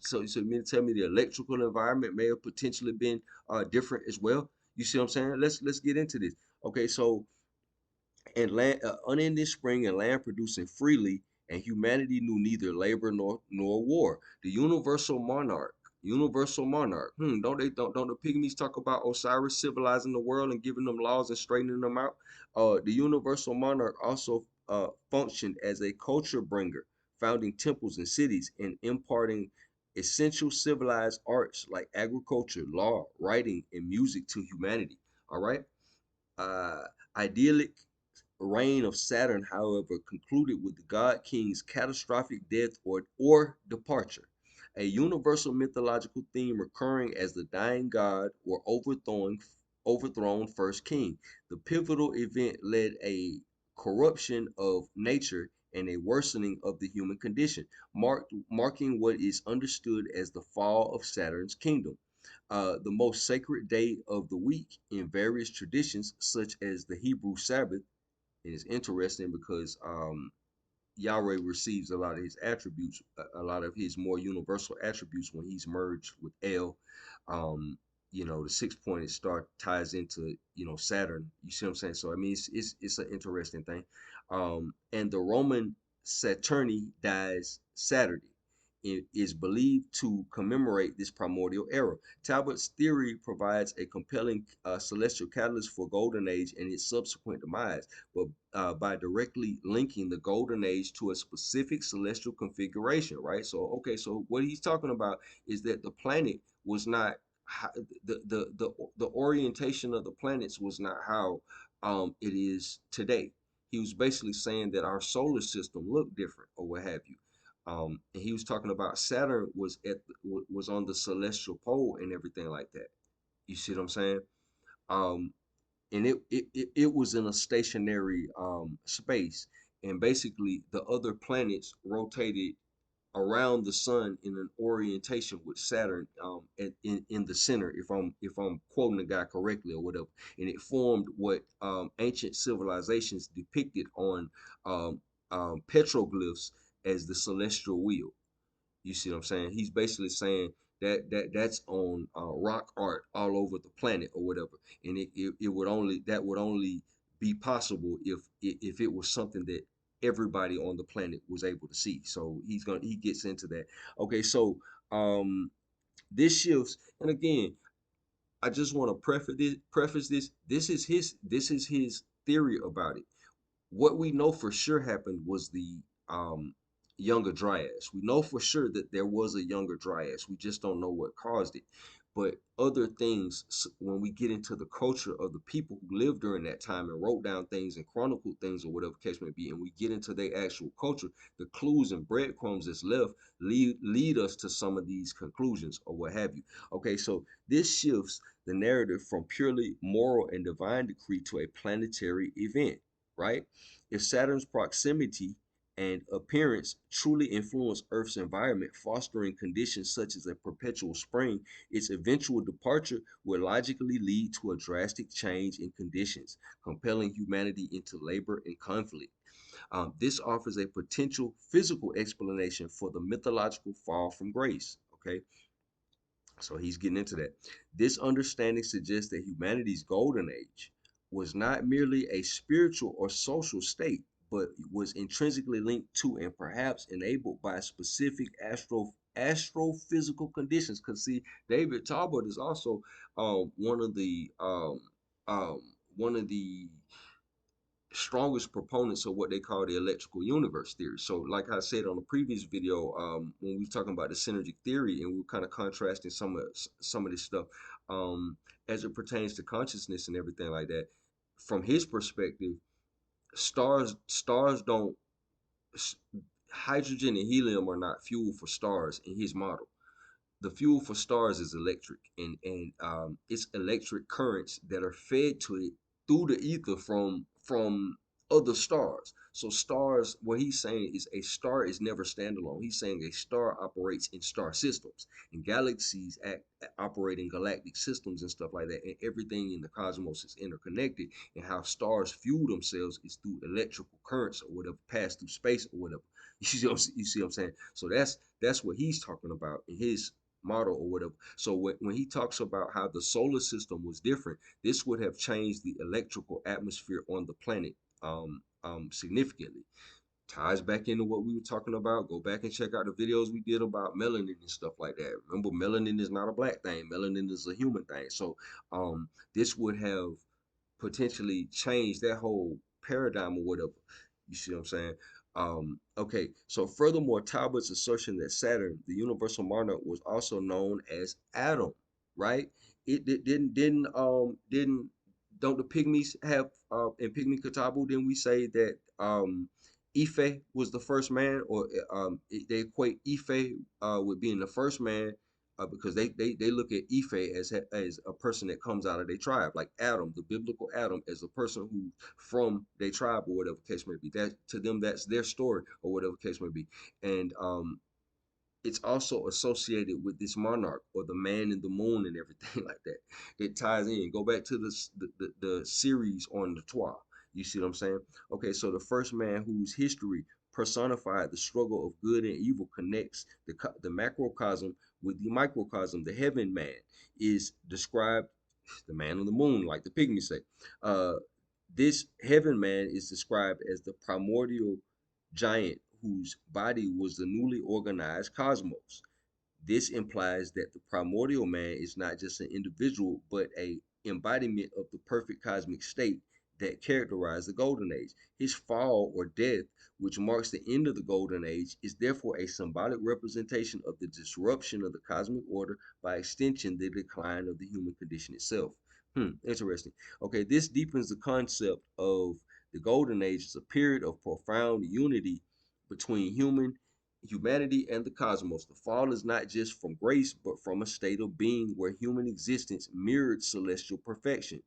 So you mean to tell me the electrical environment may have potentially been different as well? You see what I'm saying? Let's get into this. Okay, so and land unending spring and land producing freely, and humanity knew neither labor nor war. The universal monarch, Universal monarch. Don't the Pygmies talk about Osiris civilizing the world and giving them laws and straightening them out? The universal monarch also functioned as a culture bringer, founding temples and cities and imparting essential civilized arts like agriculture, law, writing, and music to humanity. All right. Uh, idyllic reign of Saturn, however, concluded with the god king's catastrophic death or departure, a universal mythological theme recurring as the dying god or overthrown first king. The pivotal event led a corruption of nature and a worsening of the human condition, marking what is understood as the fall of Saturn's kingdom. The most sacred day of the week in various traditions, such as the Hebrew Sabbath, and it's interesting because Yahweh receives a lot of his attributes, a lot of his more universal attributes when he's merged with El. Um, the 6 pointed star ties into Saturn. You see what I'm saying? So I mean, it's an interesting thing. And the Roman Saturni dies Saturday. It is believed to commemorate this primordial era. Talbot's theory provides a compelling celestial catalyst for Golden Age and its subsequent demise, but by directly linking the Golden Age to a specific celestial configuration, right? So, okay, so what he's talking about is that the planet was not the orientation of the planets was not how it is today. He was basically saying that our solar system looked different or what have you. And he was talking about Saturn was on the celestial pole and everything like that. You see what I'm saying? Um, and it was in a stationary space, and basically the other planets rotated around the sun in an orientation with Saturn in the center, if I'm quoting the guy correctly or whatever, and it formed what ancient civilizations depicted on petroglyphs as the celestial wheel. You see what I'm saying? He's basically saying that's on rock art all over the planet or whatever, and it would only be possible if it was something that everybody on the planet was able to see. So he gets into that. Okay, so um this shifts, and again, I just want to preface this. This is his theory about it. What we know for sure happened was the younger dryas. We know for sure that there was a younger dryas. We just don't know what caused it. But other things, when we get into the culture of the people who lived during that time and wrote down things and chronicled things or whatever case may be, and we get into their actual culture, the clues and breadcrumbs that's left lead us to some of these conclusions or what have you. Okay, so this shifts the narrative from purely moral and divine decree to a planetary event, right? If Saturn's proximity and appearance truly influence Earth's environment, fostering conditions such as a perpetual spring, its eventual departure would logically lead to a drastic change in conditions, compelling humanity into labor and conflict. This offers a potential physical explanation for the mythological fall from grace. Okay, so he's getting into that. This understanding suggests that humanity's golden age was not merely a spiritual or social state, but was intrinsically linked to and perhaps enabled by specific astrophysical conditions. Because see, David Talbot is also one of the um, one of the strongest proponents of what they call the electrical universe theory. So, like I said on the previous video, when we were talking about the synergic theory, and we were kind of contrasting some of this stuff as it pertains to consciousness and everything like that. From his perspective, stars don't hydrogen and helium are not fuel for stars in his model. The fuel for stars is electric, and it's electric currents that are fed to it through the ether from other stars. So stars, what he's saying is a star is never standalone. He's saying a star operates in star systems, and galaxies operate in galactic systems and stuff like that, and everything in the cosmos is interconnected, and how stars fuel themselves is through electrical currents or whatever pass through space or whatever. You see what I'm saying? So that's what he's talking about in his model or whatever. So when he talks about how the solar system was different, this would have changed the electrical atmosphere on the planet significantly. ties back into what we were talking about. Go back and check out the videos we did about melanin and stuff like that. Remember, melanin is not a black thing. Melanin is a human thing. So this would have potentially changed that whole paradigm or whatever. You see what I'm saying? Okay, so furthermore, Talbot's assertion that Saturn, the universal monarch, was also known as Adam, right? It didn't don't the Pygmies have in Pygmy Katabu, didn't we say that Ife was the first man, or they equate Ife with being the first man because they look at Ife as a person that comes out of their tribe, like Adam, the biblical Adam, as a person who from their tribe or whatever case may be. That to them, that's their story or whatever case may be. And it's also associated with this monarch or the man in the moon and everything like that. It ties in. Go back to the series on the Twa. You see what I'm saying? Okay, so the first man whose history personified the struggle of good and evil connects the macrocosm with the microcosm. The heaven man is described, the man on the moon, like the pygmies say. Uh, this heaven man is described as the primordial giant whose body was the newly organized cosmos. This implies that the primordial man is not just an individual, but a embodiment of the perfect cosmic state that characterized the Golden Age. His fall or death, which marks the end of the Golden Age, is therefore a symbolic representation of the disruption of the cosmic order, by extension, the decline of the human condition itself. Interesting. Okay, this deepens the concept of the Golden Age as a period of profound unity between humanity and the cosmos. The fall is not just from grace, but from a state of being where human existence mirrored celestial perfection,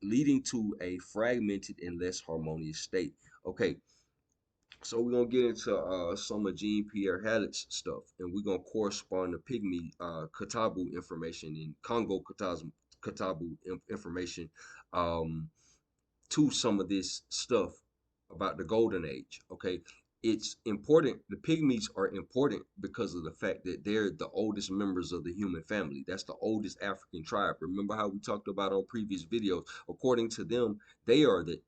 leading to a fragmented and less harmonious state. Okay, so we're gonna get into some of Jean-Pierre Hallet's stuff, and we're gonna correspond the Pygmy Katabu information and Congo Katabu information um, to some of this stuff about the golden age. Okay, it's important. The pygmies are important because of the fact that they're the oldest members of the human family. That's the oldest African tribe. Remember how we talked about on previous videos? According to them, they are the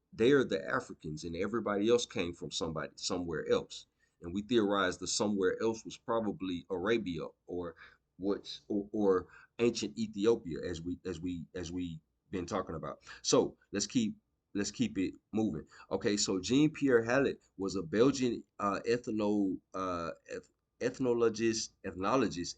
Africans, and everybody else came from somebody somewhere else. And we theorized the somewhere else was probably Arabia or or ancient Ethiopia, as we been talking about. So let's keep it moving. Okay, so Jean-Pierre Hallet was a Belgian ethnologist,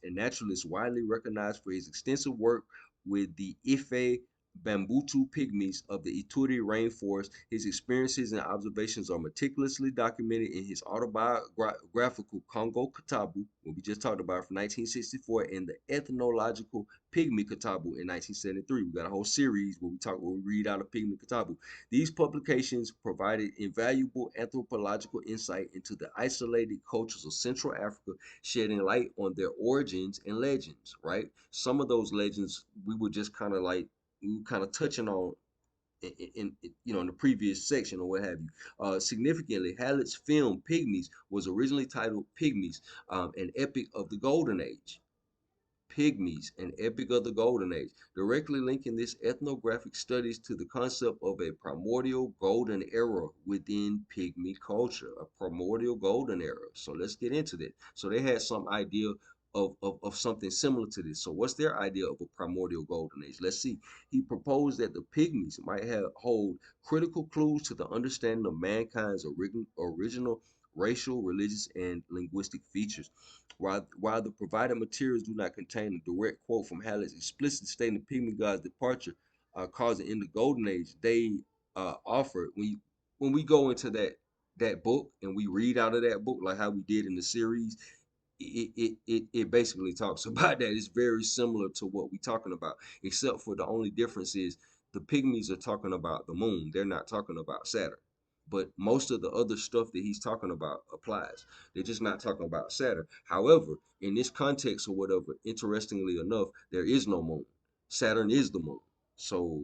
and naturalist widely recognized for his extensive work with the Ife Bambutu pygmies of the Ituri rainforest. His experiences and observations are meticulously documented in his autobiographical Congo Katabu, what we just talked about, from 1964, and the ethnological Pygmy Katabu in 1973. We got a whole series where we read out of Pygmy Katabu. These publications provided invaluable anthropological insight into the isolated cultures of Central Africa, shedding light on their origins and legends, right? Some of those legends we were just kind of like we were kind of touching on in the previous section or what have you. Significantly, Hallett's film Pygmies was originally titled Pygmies, an epic of the Golden Age. Pygmies, an epic of the Golden Age, directly linking this ethnographic studies to the concept of a primordial golden era within Pygmy culture, a primordial golden era. So let's get into that. So they had some idea of something similar to this. So what's their idea of a primordial golden age? Let's see. He proposed that the Pygmies might hold critical clues to the understanding of mankind's original racial, religious, and linguistic features. While the provided materials do not contain a direct quote from Hallett's explicit statement of Pygmy God's departure, causing in the Golden Age, they offer when we go into that book and we read out of that book like how we did in the series, it basically talks about that. It's very similar to what we're talking about, except for the only difference is the Pygmies are talking about the moon. They're not talking about Saturn. But most of the other stuff that he's talking about applies. They're just not talking about Saturn. However, in this context or whatever, interestingly enough, there is no moon. Saturn is the moon. So,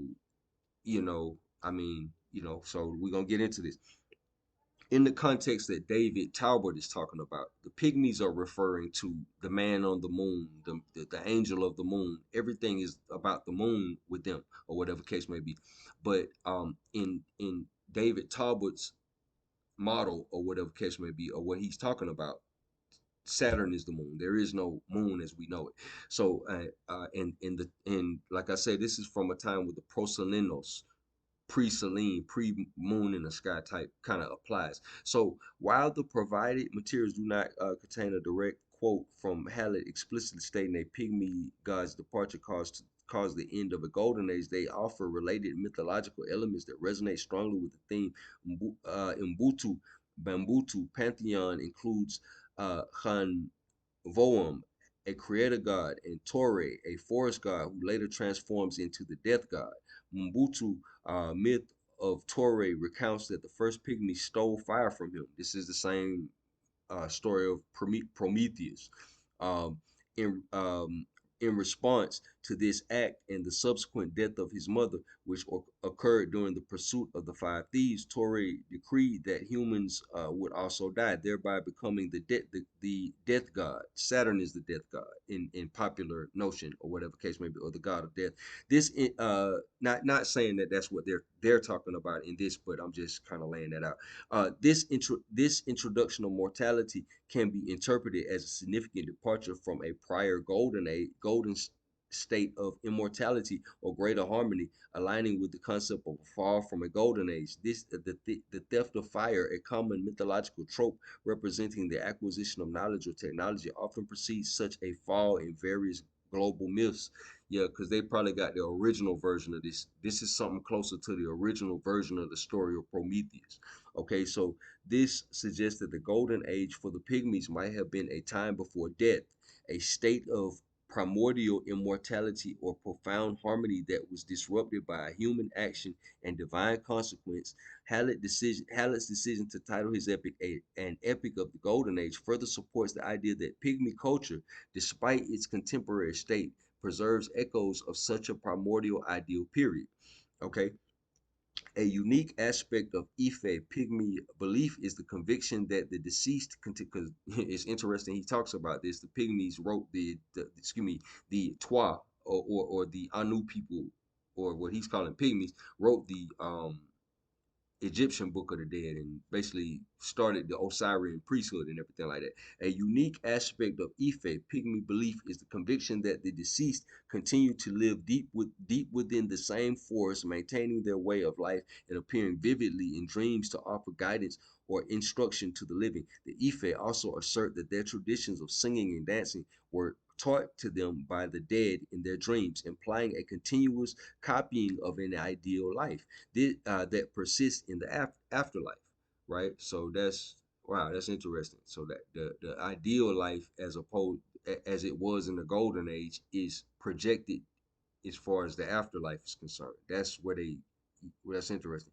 so we're going to get into this. In the context that David Talbot is talking about, the pygmies are referring to the man on the moon, the angel of the moon. Everything is about the moon with them, or whatever case may be. But in David Talbot's model or whatever case may be, or what he's talking about. Saturn is the moon. There is no moon as we know it. So, and like I said, this is from a time with the proselenos, pre-Selene, pre-moon in the sky type kind of applies. So while the provided materials do not contain a direct quote from Hallet explicitly stating a pygmy god's departure caused the end of a golden age, they offer related mythological elements that resonate strongly with the theme. Mbutu, Bambutu pantheon includes Han Voam, a creator god, and Tore, a forest god who later transforms into the death god. Mbutu myth of Torre recounts that the first pygmy stole fire from him. This is the same story of Prometheus. Um, in um, in response to this act and the subsequent death of his mother, which occurred during the pursuit of the five thieves, Torre decreed that humans would also die, thereby becoming the death god. Saturn is the death god in popular notion, or whatever case may be, or the god of death. This not saying that that's what they're talking about in this, but I'm just kind of laying that out. This introduction of mortality can be interpreted as a significant departure from a prior golden state of immortality or greater harmony, aligning with the concept of a fall from a golden age. The theft of fire, a common mythological trope representing the acquisition of knowledge or technology, often precedes such a fall in various global myths. Yeah, because they probably got the original version of this. This is something closer to the original version of the story of Prometheus. Okay, so this suggests that the golden age for the pygmies might have been a time before death, a state of primordial immortality or profound harmony that was disrupted by human action and divine consequence. Hallett's decision to title his epic an epic of the golden age further supports the idea that pygmy culture, despite its contemporary state, preserves echoes of such a primordial ideal period. Okay, a unique aspect of Ife pygmy belief is the conviction that the deceased, because it's interesting, he talks about this. The pygmies wrote excuse me, the Twa, or the Anu people, or what he's calling pygmies, wrote the Egyptian Book of the Dead and basically started the Osirian priesthood and everything like that. A unique aspect of Ife pygmy belief is the conviction that the deceased continue to live deep within the same forest, maintaining their way of life and appearing vividly in dreams to offer guidance or instruction to the living. The Ife also assert that their traditions of singing and dancing were taught to them by the dead in their dreams, implying a continuous copying of an ideal life that persists in the afterlife, right? So that's wow, that's interesting. So that the ideal life, as opposed as it was in the golden age, is projected as far as the afterlife is concerned. That's interesting.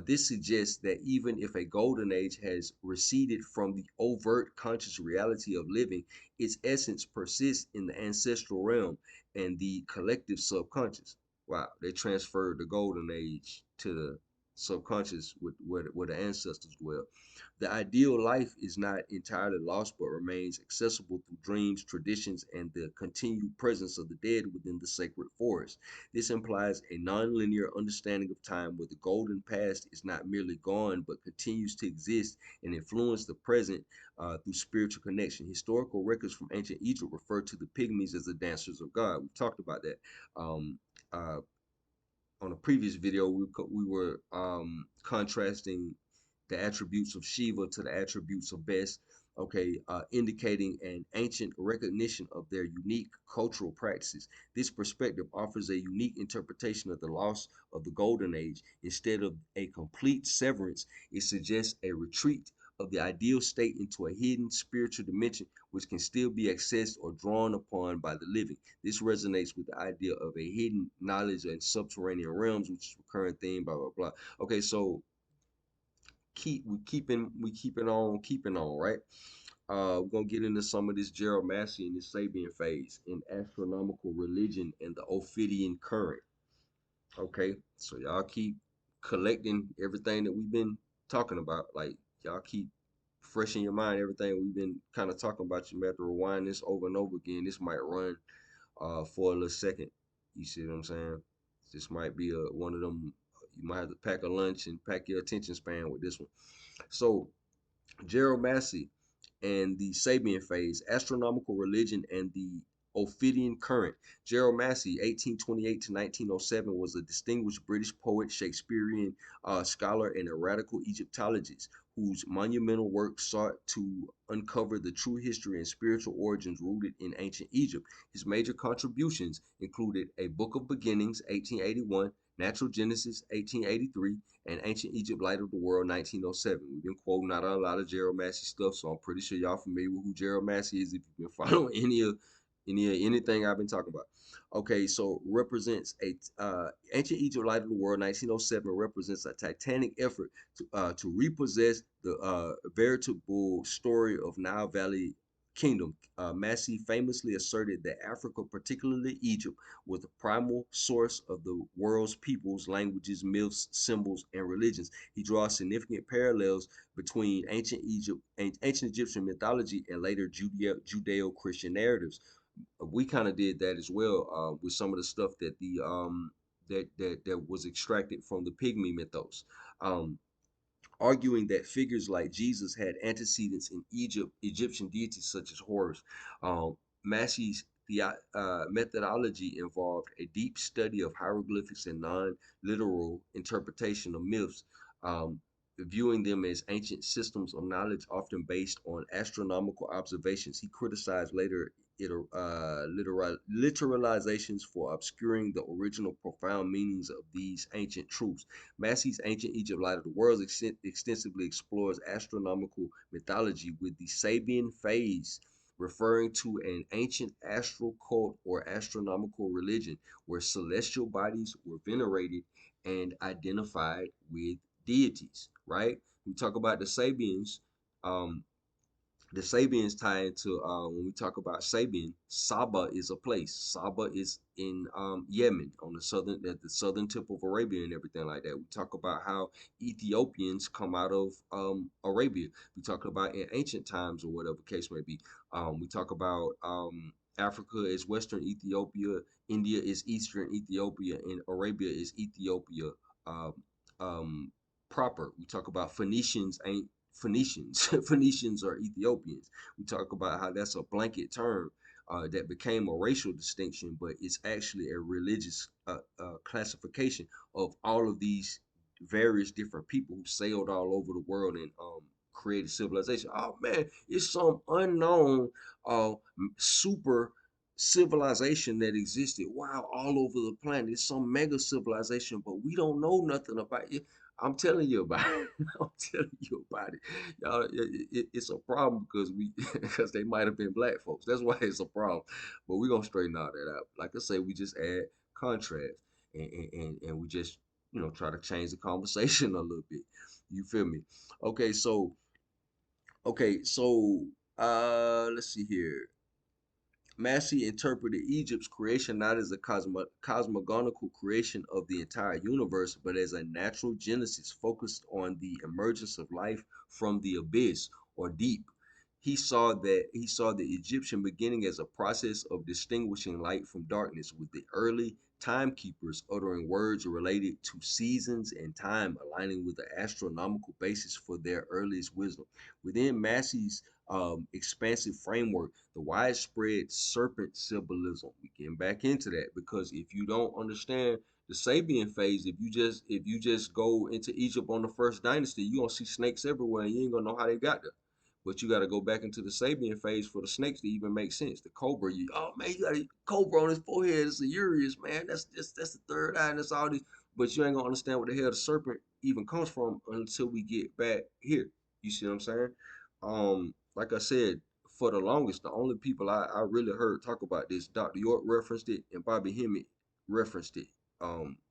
This suggests that even if a golden age has receded from the overt conscious reality of living, its essence persists in the ancestral realm and the collective subconscious. Wow, they transferred the golden age to the subconscious with where the ancestors dwell. The ideal life is not entirely lost, but remains accessible through dreams, traditions, and the continued presence of the dead within the sacred forest. This implies a nonlinear understanding of time where the golden past is not merely gone, but continues to exist and influence the present through spiritual connection. Historical records from ancient Egypt refer to the pygmies as the dancers of God. We talked about that. Um, uh, on a previous video, we were contrasting the attributes of Shiva to the attributes of Bes, okay, indicating an ancient recognition of their unique cultural practices. This perspective offers a unique interpretation of the loss of the Golden Age. Instead of a complete severance, it suggests a retreat of the ideal state into a hidden spiritual dimension which can still be accessed or drawn upon by the living. This resonates with the idea of a hidden knowledge and subterranean realms, which is a recurrent theme, blah, blah, blah. Okay, so keeping on, right? We're gonna get into some of this Gerald Massie and this Sabean phase in astronomical religion and the Ophidian current. Okay, so y'all keep collecting everything that we've been talking about. Like y'all keep fresh in your mind everything we've been kind of talking about. You might have to rewind this over and over again. This might run for a little second. You see what I'm saying? This might be one of them, You might have to pack a lunch and pack your attention span with this one. So Gerald Massie and the Sabean phase, astronomical religion and the Ophidian current. Gerald Massie, 1828 to 1907, was a distinguished British poet, Shakespearean scholar, and a radical Egyptologist whose monumental work sought to uncover the true history and spiritual origins rooted in ancient Egypt. His major contributions included A Book of Beginnings, 1881, Natural Genesis, 1883, and Ancient Egypt Light of the World, 1907. We've been quoting out a lot of Gerald Massey stuff, so I'm pretty sure y'all familiar with who Gerald Massey is if you've been following anything I've been talking about. Okay, so represents a Ancient Egypt Light of the World, 1907, represents a titanic effort to repossess the veritable story of Nile Valley Kingdom. Massey famously asserted that Africa, particularly Egypt, was the primal source of the world's peoples, languages, myths, symbols, and religions. He draws significant parallels between ancient Egypt and ancient Egyptian mythology and later Judeo-Christian narratives. We kind of did that as well with some of the stuff that that was extracted from the Pygmy mythos. Um, Arguing that figures like Jesus had antecedents in Egyptian deities such as Horus. Massey's methodology involved a deep study of hieroglyphics and non-literal interpretation of myths, um, viewing them as ancient systems of knowledge often based on astronomical observations. He criticized later literalizations for obscuring the original profound meanings of these ancient truths. Massey's Ancient Egypt Light of the World extensively explores astronomical mythology with the Sabean phase, referring to an ancient astral cult or astronomical religion where celestial bodies were venerated and identified with deities, right? We talk about um, the Sabians tie into when we talk about Sabian, Saba is a place. Saba is in Yemen on at the southern tip of Arabia and everything like that. We talk about how Ethiopians come out of Arabia. We talk about in ancient times or whatever case may be. We talk about Africa is Western Ethiopia, India is Eastern Ethiopia, and Arabia is Ethiopia um, um, proper. We talk about Phoenicians ain't Phoenicians. Phoenicians are Ethiopians. We talk about how that's a blanket term that became a racial distinction, but it's actually a religious classification of all of these various different people who sailed all over the world and created civilization. Oh man, it's some unknown uh, super civilization that existed. Wow, all over the planet. It's some mega civilization, but we don't know nothing about it. I'm telling you about it. I'm telling you about it. Y'all, it's a problem because because they might have been black folks. That's why it's a problem. But we're gonna straighten all that out. Like I say, we just add contrast and we just try to change the conversation a little bit. You feel me? Okay, so let's see here. Massey interpreted Egypt's creation not as a cosmogonical creation of the entire universe, but as a natural genesis focused on the emergence of life from the abyss or deep. He saw the Egyptian beginning as a process of distinguishing light from darkness, with the early timekeepers uttering words related to seasons and time, aligning with the astronomical basis for their earliest wisdom. Within Massey's expansive framework, the widespread serpent symbolism. We getting back into that because if you don't understand the Sabian phase, if you just go into Egypt on the first dynasty, you gonna see snakes everywhere, and you ain't gonna know how they got there. But you got to go back into the Sabian phase for the snakes to even make sense. The cobra, oh man, you got a cobra on his forehead. It's a Urius, man. That's the third eye, and that's all these. But you ain't gonna understand where the hell the serpent even comes from until we get back here. You see what I'm saying? Like I said, for the longest, the only people I really heard talk about this, Dr. York referenced it, and Bobby Hemmett referenced it.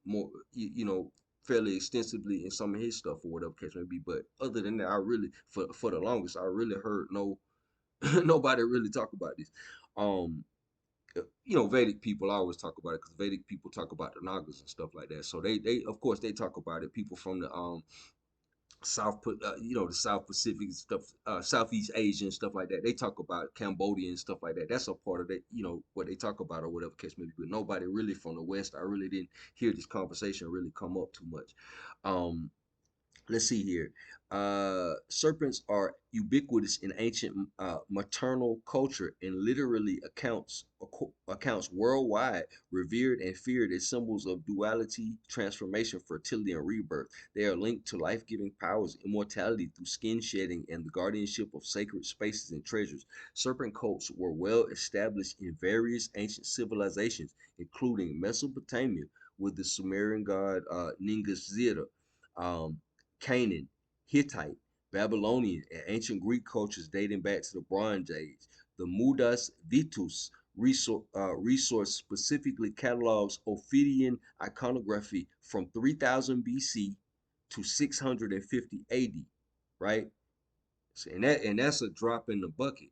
More, fairly extensively in some of his stuff or whatever case may be. But other than that, I really, for the longest, I really heard nobody really talk about this. Um, Vedic people I always talk about it because Vedic people talk about the Nagas and stuff like that. So they of course they talk about it. People from the the South Pacific stuff, Southeast Asia and stuff like that. They talk about Cambodia and stuff like that. That's a part of that, what they talk about or whatever case maybe. But nobody really from the West. I really didn't hear this conversation really come up too much. Um, let's see here. Serpents are ubiquitous in ancient maternal culture and literally accounts worldwide, revered and feared as symbols of duality, transformation, fertility, and rebirth. They are linked to life-giving powers, immortality through skin shedding, and the guardianship of sacred spaces and treasures. Serpent cults were well established in various ancient civilizations, including Mesopotamia with the Sumerian god Ningas um, Canaan, Hittite, Babylonian, and ancient Greek cultures dating back to the Bronze Age. The Mudas Vitus resource specifically catalogs Ophidian iconography from 3000 BC to 650 AD, right? So, and that's a drop in the bucket.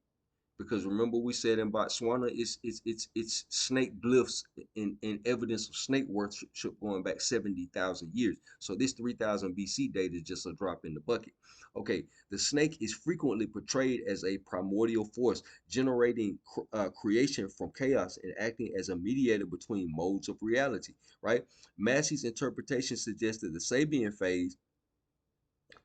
Because remember we said in Botswana, it's snake glyphs in evidence of snake worship going back 70,000 years. So this 3000 BC date is just a drop in the bucket. Okay, the snake is frequently portrayed as a primordial force, generating creation from chaos and acting as a mediator between modes of reality. Right? Massey's interpretation suggests that the Sabean phase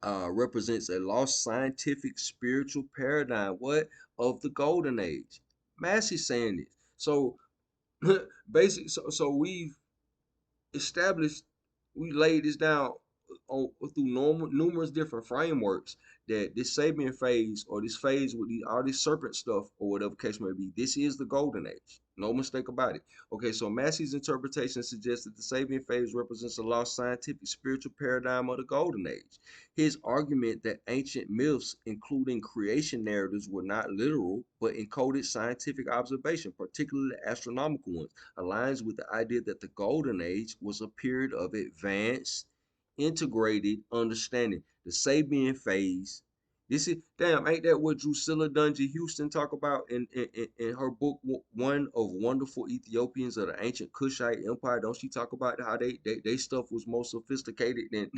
represents a lost scientific spiritual paradigm what of the golden age. Massey's saying this. So basic so we've established, we laid this down through numerous different frameworks that this Sabian phase or this phase with all this serpent stuff or whatever case may be, this is the golden age. No mistake about it. Okay, so Massey's interpretation suggests that the Sabian phase represents a lost scientific spiritual paradigm of the golden age. His argument that ancient myths, including creation narratives, were not literal but encoded scientific observation, particularly astronomical ones, aligns with the idea that the Golden Age was a period of advanced, integrated understanding. The Sabian phase. This is damn, ain't that what Drusilla Dungy Houston talk about in her book One of Wonderful Ethiopians of the Ancient Kushite Empire? Don't she talk about how they stuff was more sophisticated than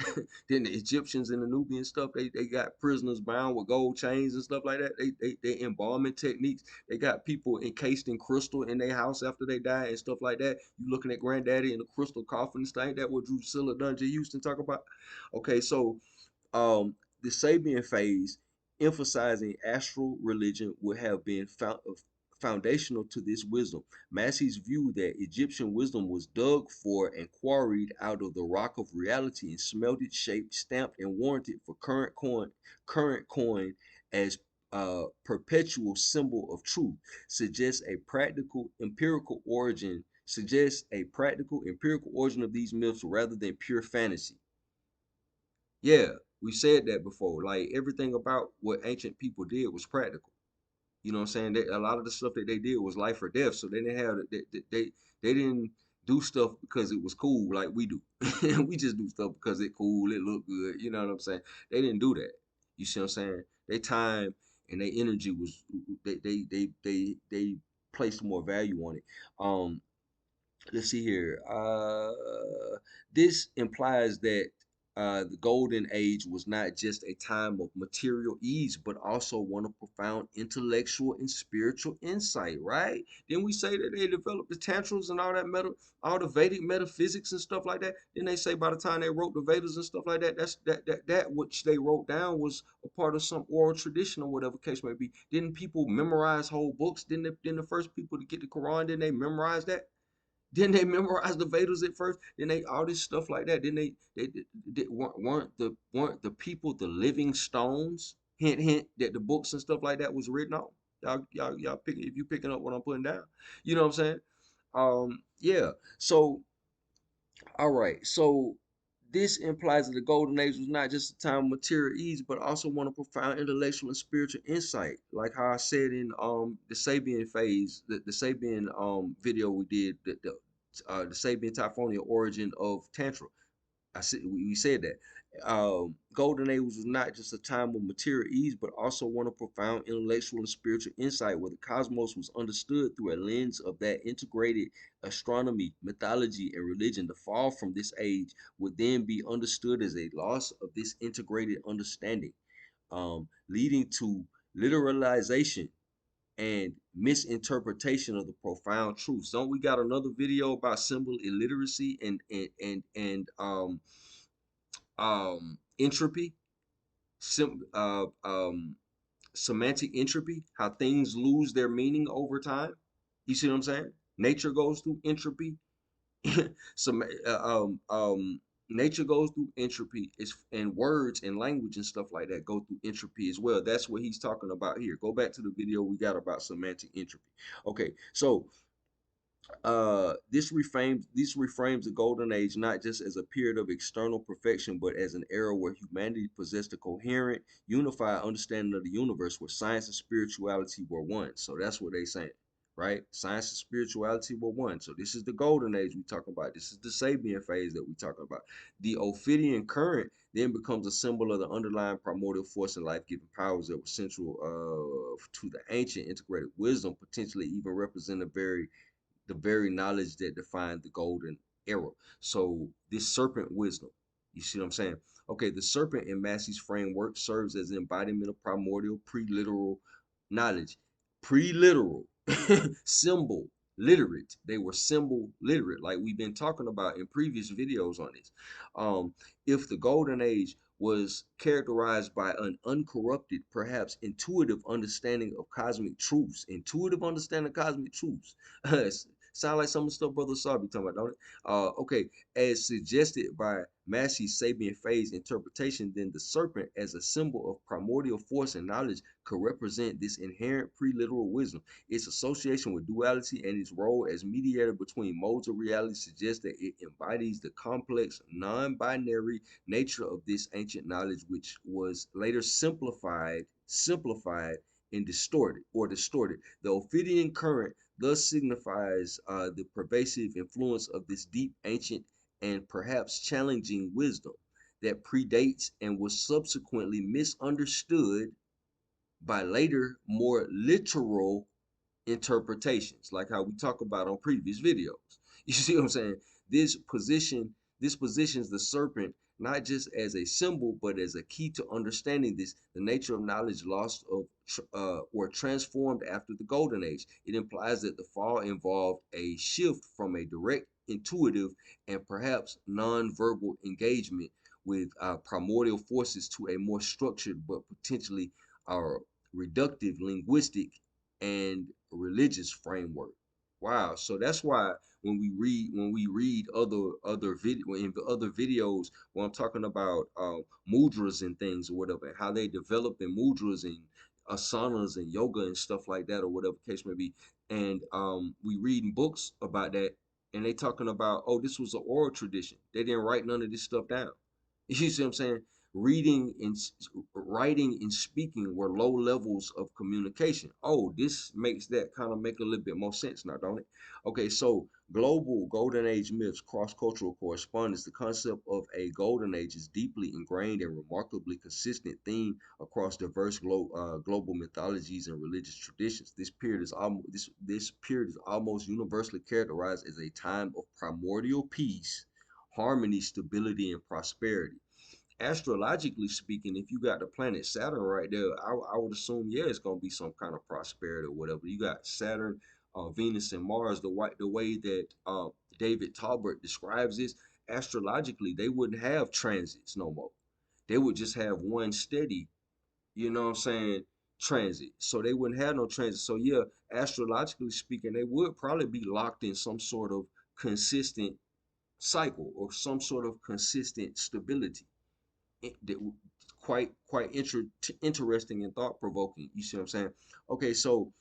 than the Egyptians and the Nubian stuff? They got prisoners bound with gold chains and stuff like that. They embalming techniques. They got people encased in crystal in their house after they die and stuff like that. You looking at granddaddy in a crystal coffin and stuff. Ain't that what Drusilla Dungy Houston talk about? Okay, so the Sabian phase, emphasizing astral religion, would have been foundational to this wisdom. Massey's view that Egyptian wisdom was dug for and quarried out of the rock of reality and smelted, shaped, stamped, and warranted for current coin as perpetual symbol of truth, suggests a practical empirical origin of these myths rather than pure fantasy. Yeah, we said that before. Like everything about what ancient people did was practical. You know what I'm saying? A lot of the stuff that they did was life or death. So they didn't have they didn't do stuff because it was cool like we do. We just do stuff because it cool, it look good. You know what I'm saying? They didn't do that. You see what I'm saying? Their time and their energy was they placed more value on it. Let's see here. This implies that the golden age was not just a time of material ease, but also one of profound intellectual and spiritual insight, right? Then we say that they developed the tantras and all the Vedic metaphysics and stuff like that. Then they say by the time they wrote the Vedas and stuff like that, that which they wrote down was a part of some oral tradition or whatever case may be. Didn't people memorize whole books? Didn't the first people to get the Quran, didn't they memorize that? Then they memorized the Vedas at first. Then they all this stuff like that. Then they weren't the people the living stones. Hint hint that the books and stuff like that was written on. Y'all pick if you picking up what I'm putting down. You know what I'm saying? Yeah. So all right. So this implies that the golden age was not just a time of material ease, but also one of profound intellectual and spiritual insight. Like how I said in the Sabian phase, the Sabian video we did, the Sabian Typhonia origin of Tantra. I said we said that. Golden Age was not just a time of material ease, but also one of profound intellectual and spiritual insight, where the cosmos was understood through a lens of that integrated astronomy, mythology, and religion. The fall from this age would then be understood as a loss of this integrated understanding, leading to literalization and misinterpretation of the profound truths. Don't we got another video about symbol illiteracy and entropy, sim, semantic entropy, how things lose their meaning over time? You see what I'm saying? Nature goes through entropy. Some nature goes through entropy, is and words and language and stuff like that go through entropy as well. That's what he's talking about here. Go back to the video we got about semantic entropy. Okay, so this reframes the golden age not just as a period of external perfection, but as an era where humanity possessed a coherent, unified understanding of the universe, where science and spirituality were one. So that's what they saying, right? Science and spirituality were one. So this is the golden age we talking about. This is the Sabean phase that we talking about. The Ophidian current then becomes a symbol of the underlying primordial force and life-giving powers that were central to the ancient integrated wisdom, potentially even represent the very knowledge that defined the golden era. So this serpent wisdom, you see what I'm saying? Okay, the serpent in Massey's framework serves as an embodiment of primordial pre-literal knowledge. Pre-literal, symbol literate. They were symbol literate, like we've been talking about in previous videos on this. Um, if the golden age was characterized by an uncorrupted, perhaps intuitive understanding of cosmic truths, sound like some of the stuff Brother Saw be talking about, don't it? Okay, as suggested by Massey's Sabian phase interpretation, then the serpent as a symbol of primordial force and knowledge could represent this inherent pre-literal wisdom. Its association with duality and its role as mediator between modes of reality suggests that it embodies the complex, non-binary nature of this ancient knowledge, which was later simplified and distorted. The Ophidian current thus signifies the pervasive influence of this deep, ancient, and perhaps challenging wisdom that predates and was subsequently misunderstood by later, more literal interpretations, like how we talk about on previous videos. You see what I'm saying? This position, this positions the serpent not just as a symbol, but as a key to understanding the nature of knowledge lost or transformed after the golden age. It implies that the fall involved a shift from a direct, intuitive, and perhaps non-verbal engagement with primordial forces to a more structured but potentially uh, reductive linguistic and religious framework. Wow. So that's why when we read other videos when I'm talking about mudras and things or whatever, how they develop in mudras and asanas and yoga and stuff like that or whatever case may be, and we reading books about that, and they talking about, oh, this was an oral tradition. They didn't write none of this stuff down. You see what I'm saying? Reading and writing and speaking were low levels of communication. Oh, this makes that kind of make a little bit more sense now, don't it? Okay, so global golden age myths, cross-cultural correspondence. The concept of a golden age is deeply ingrained and remarkably consistent theme across diverse global mythologies and religious traditions. This period is almost universally characterized as a time of primordial peace, harmony, stability, and prosperity. Astrologically speaking, if you got the planet Saturn right there, I would assume, yeah, it's gonna be some kind of prosperity or whatever. You got Saturn, Venus, and Mars. The way that David Talbot describes this, astrologically, they wouldn't have transits no more. They would just have one steady, you know what I'm saying, transit. So they wouldn't have no transit. So yeah, astrologically speaking, they would probably be locked in some sort of consistent cycle or some sort of consistent stability. Quite interesting and thought provoking. You see what I'm saying? Okay, so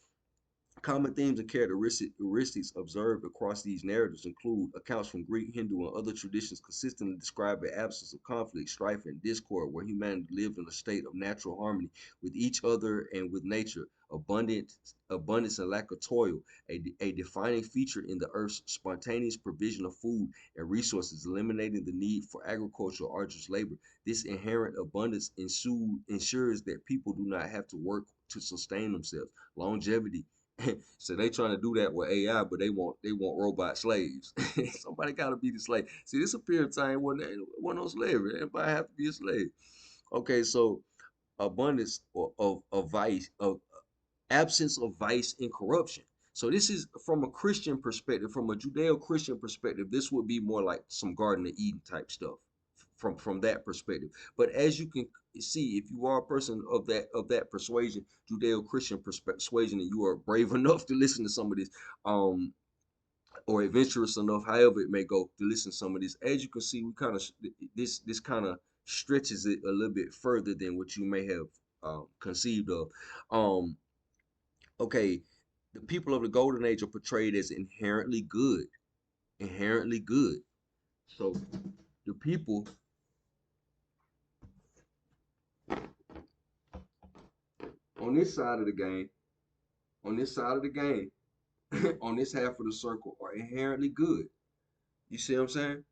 Common themes and characteristics observed across these narratives include accounts from Greek, Hindu, and other traditions consistently describe the absence of conflict, strife, and discord, where humanity lived in a state of natural harmony with each other and with nature. Abundance and lack of toil, a defining feature in the earth's spontaneous provision of food and resources, eliminating the need for agricultural arduous labor. This inherent abundance ensures that people do not have to work to sustain themselves. Longevity. So they trying to do that with AI, but they want robot slaves. Somebody got to be the slave. See, this a period of time wasn't no slavery. Everybody have to be a slave. Okay, so abundance of vice, of absence of vice and corruption. So this is from a Christian perspective, from a Judeo-Christian perspective. This would be more like some Garden of Eden type stuff from that perspective. But as you can see, if you are a person of that persuasion, Judeo-Christian persuasion, and you are brave enough to listen to some of this, um, or adventurous enough, however it may go, to listen to some of this, as you can see, we kind of this kind of stretches it a little bit further than what you may have conceived of. Um, okay, the people of the golden age are portrayed as inherently good, inherently good. So the people on this side of the game, on this side of the game, on this half of the circle are inherently good. You see what I'm saying?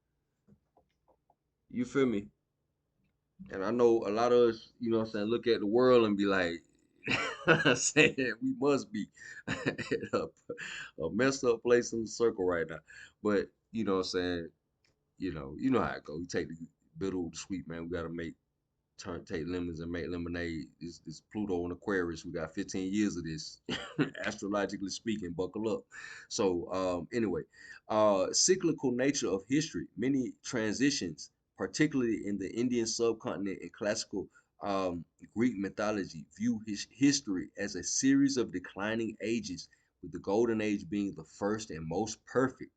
You feel me? And I know a lot of us, you know what I'm saying, look at the world and be like, saying we must be a messed up place in the circle right now. But you know what I'm saying, you know how it go. You take the bitter with the sweet, man. We gotta take lemons and make lemonade. This Pluto and Aquarius. We got 15 years of this, astrologically speaking. Buckle up. So anyway, cyclical nature of history. Many transitions, particularly in the Indian subcontinent and classical um, Greek mythology, view history as a series of declining ages, with the golden age being the first and most perfect.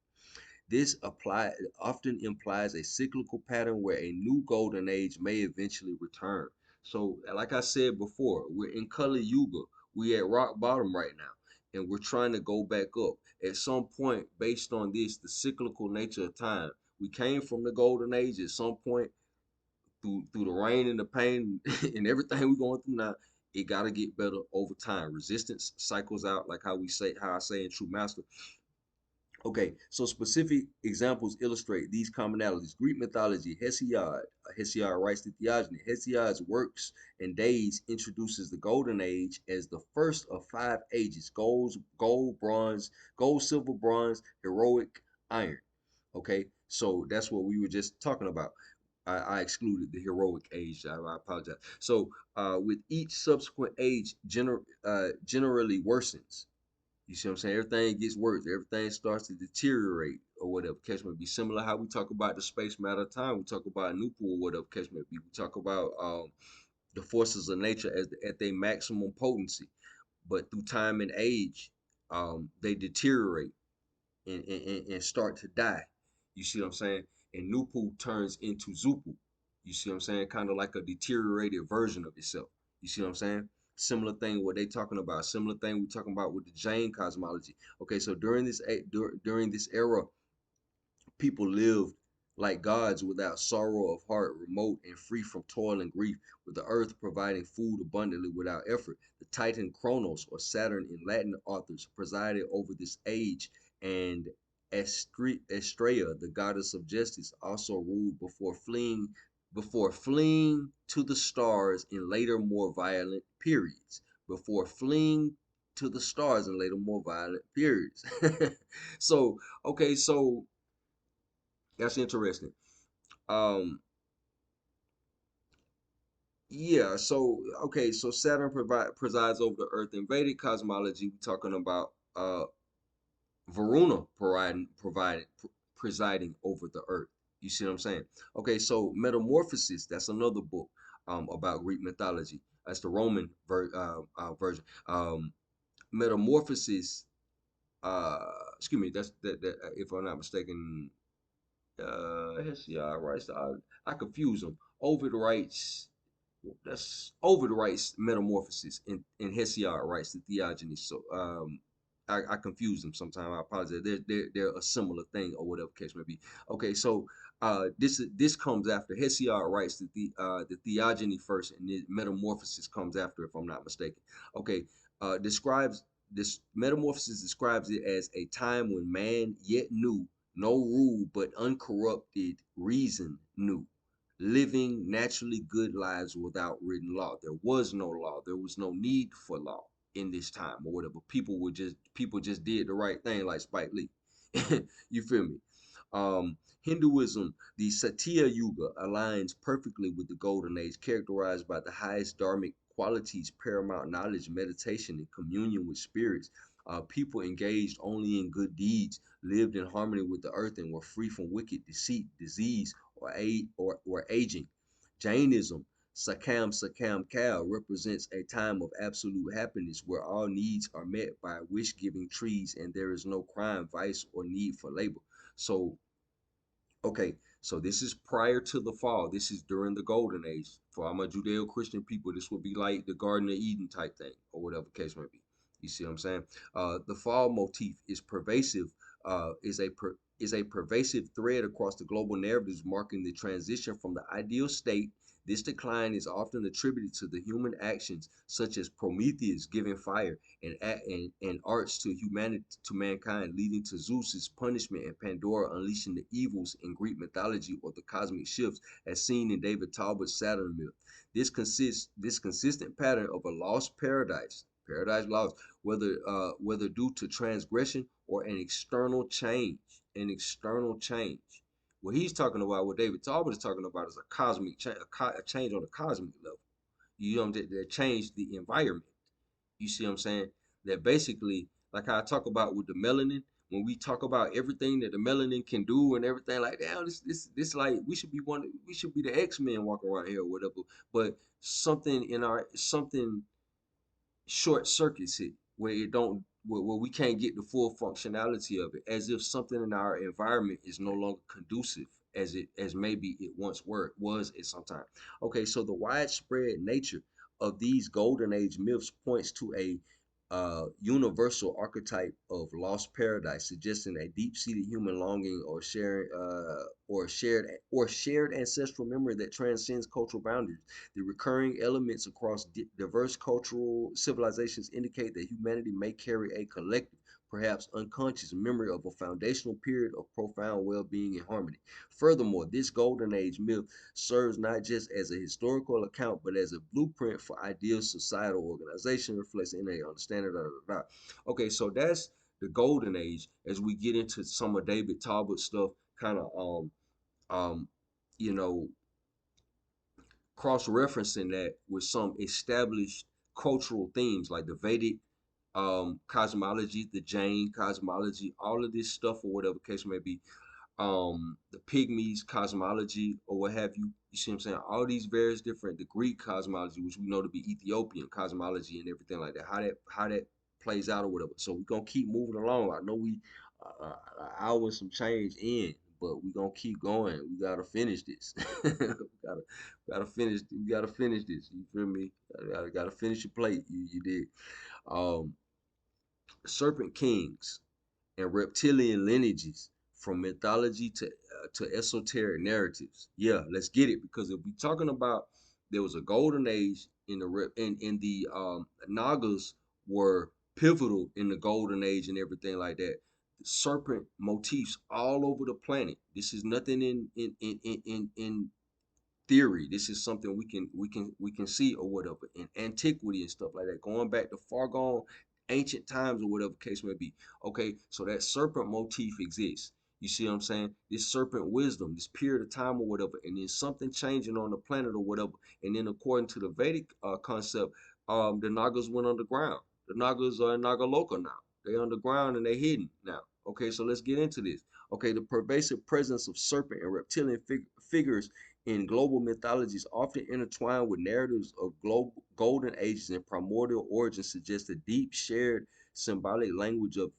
This often implies a cyclical pattern where a new golden age may eventually return. So, like I said before, we're in Kali Yuga. We at rock bottom right now, and we're trying to go back up. At some point, based on this, the cyclical nature of time, we came from the golden age. At some point, through the rain and the pain and everything we're going through now, it gotta get better over time. Resistance cycles out, like how I say in True Master. Okay, so specific examples illustrate these commonalities. Greek mythology, Hesiod writes the theogony. Hesiod's works and days introduces the Golden Age as the first of five ages: gold, silver, bronze, heroic, iron. Okay, so that's what we were just talking about. I excluded the heroic age. I apologize. So, with each subsequent age, generally worsens. You see what I'm saying? Everything gets worse. Everything starts to deteriorate or whatever. Catch may be similar how we talk about the space matter of time. We talk about Nupu or whatever. Catch may be. We talk about the forces of nature at their maximum potency, but through time and age, they deteriorate and start to die. You see what I'm saying? And Nupu turns into Zupu. You see what I'm saying? Kind of like a deteriorated version of itself. You see what I'm saying? Similar thing what they talking about. Similar thing we talking about with the Jain cosmology. Okay, so during this era, people lived like gods without sorrow of heart, remote and free from toil and grief, with the earth providing food abundantly without effort. The Titan Kronos, or Saturn in Latin authors, presided over this age, and Estrella, the goddess of justice, also ruled before fleeing to the stars in later more violent periods. Before fleeing to the stars in later more violent periods. So, okay, so that's interesting. Um, yeah. So okay. So Saturn presides over the Earth. In Vedic cosmology, we're talking about Varuna presiding over the Earth. You see what I'm saying? Okay. So Metamorphosis. That's another book about Greek mythology. That's the Roman version. Metamorphosis. Excuse me. That if I'm not mistaken. Hesiod writes. I confuse them. Ovid writes. That's Ovid writes Metamorphosis, and Hesiod writes the Theogony. So I confuse them sometimes. I apologize. They're a similar thing or whatever case may be. Okay, so this comes after Hesiod writes the theogony first, and the metamorphosis comes after, if I'm not mistaken. Okay, describes this metamorphosis describes it as a time when man yet knew no rule but uncorrupted reason knew, living naturally good lives without written law. There was no law. There was no need for law in this time or whatever. People just did the right thing like Spike Lee. You feel me? Hinduism, the Satya Yuga, aligns perfectly with the Golden Age, characterized by the highest dharmic qualities, paramount knowledge, meditation, and communion with spirits. People engaged only in good deeds, lived in harmony with the earth, and were free from wicked deceit, disease, or aging. Jainism, Sakam Kal, represents a time of absolute happiness where all needs are met by wish giving trees and there is no crime, vice, or need for labor. So, okay, so this is prior to the fall. This is during the golden age. For I'm a Judeo Christian people, this would be like the Garden of Eden type thing, or whatever case may be. You see what I'm saying? The fall motif is pervasive, is a pervasive thread across the global narratives, marking the transition from the ideal state. This decline is often attributed to the human actions, such as Prometheus giving fire and arts to humanity to mankind, leading to Zeus's punishment and Pandora unleashing the evils in Greek mythology or the cosmic shifts, as seen in David Talbot's Saturn myth. This consistent pattern of a lost paradise lost, whether due to transgression or an external change. What he's talking about, what David Talbot is talking about, is a cosmic change, a change on a cosmic level. You know, that changed the environment. You see what I'm saying? That basically, like I talk about with the melanin, when we talk about everything that the melanin can do and everything like that, this like we should be the X-Men walking around here or whatever. But something short circuits it where it don't where we can't get the full functionality of it, as if something in our environment is no longer conducive as maybe it once was at some time. Okay, so the widespread nature of these golden age myths points to a universal archetype of lost paradise, suggesting a deep-seated human longing or shared ancestral memory that transcends cultural boundaries. The recurring elements across diverse cultural civilizations indicate that humanity may carry a collective, perhaps unconscious, memory of a foundational period of profound well being and harmony. Furthermore, this golden age myth serves not just as a historical account, but as a blueprint for ideal societal organization, reflecting a understanding. Da, da, da. Okay, so that's the golden age. As we get into some of David Talbot stuff, kind of um, you know, cross-referencing that with some established cultural themes like the Vedic cosmology, the Jain cosmology, all of this stuff or whatever case may be, the Pygmies cosmology or what have you. You see what I'm saying? All these various different, the Greek cosmology, which we know to be Ethiopian cosmology and everything like that. How that plays out or whatever. So we're gonna keep moving along. I know we an hour and some change in, but we're gonna keep going. We gotta finish this. We gotta finish this. You feel me? Gotta finish your plate. You did. Um Serpent Kings and reptilian lineages, from mythology to esoteric narratives. Yeah, let's get it, because if we're talking about there was a golden age in the Nagas were pivotal in the golden age and everything like that. Serpent motifs all over the planet. This is nothing in theory. This is something we can see or whatever in antiquity and stuff like that, going back to far gone ancient times or whatever case may be. Okay, so that serpent motif exists. You see what I'm saying? This serpent wisdom, this period of time or whatever, and then something changing on the planet or whatever. And then according to the Vedic concept, the Nagas went underground. The Nagas are in Nagaloka now. They're underground and they're hidden now. Okay, so let's get into this. Okay, the pervasive presence of serpent and reptilian figures in global mythologies, often intertwined with narratives of global golden ages and primordial origins, suggests a deep shared symbolic language of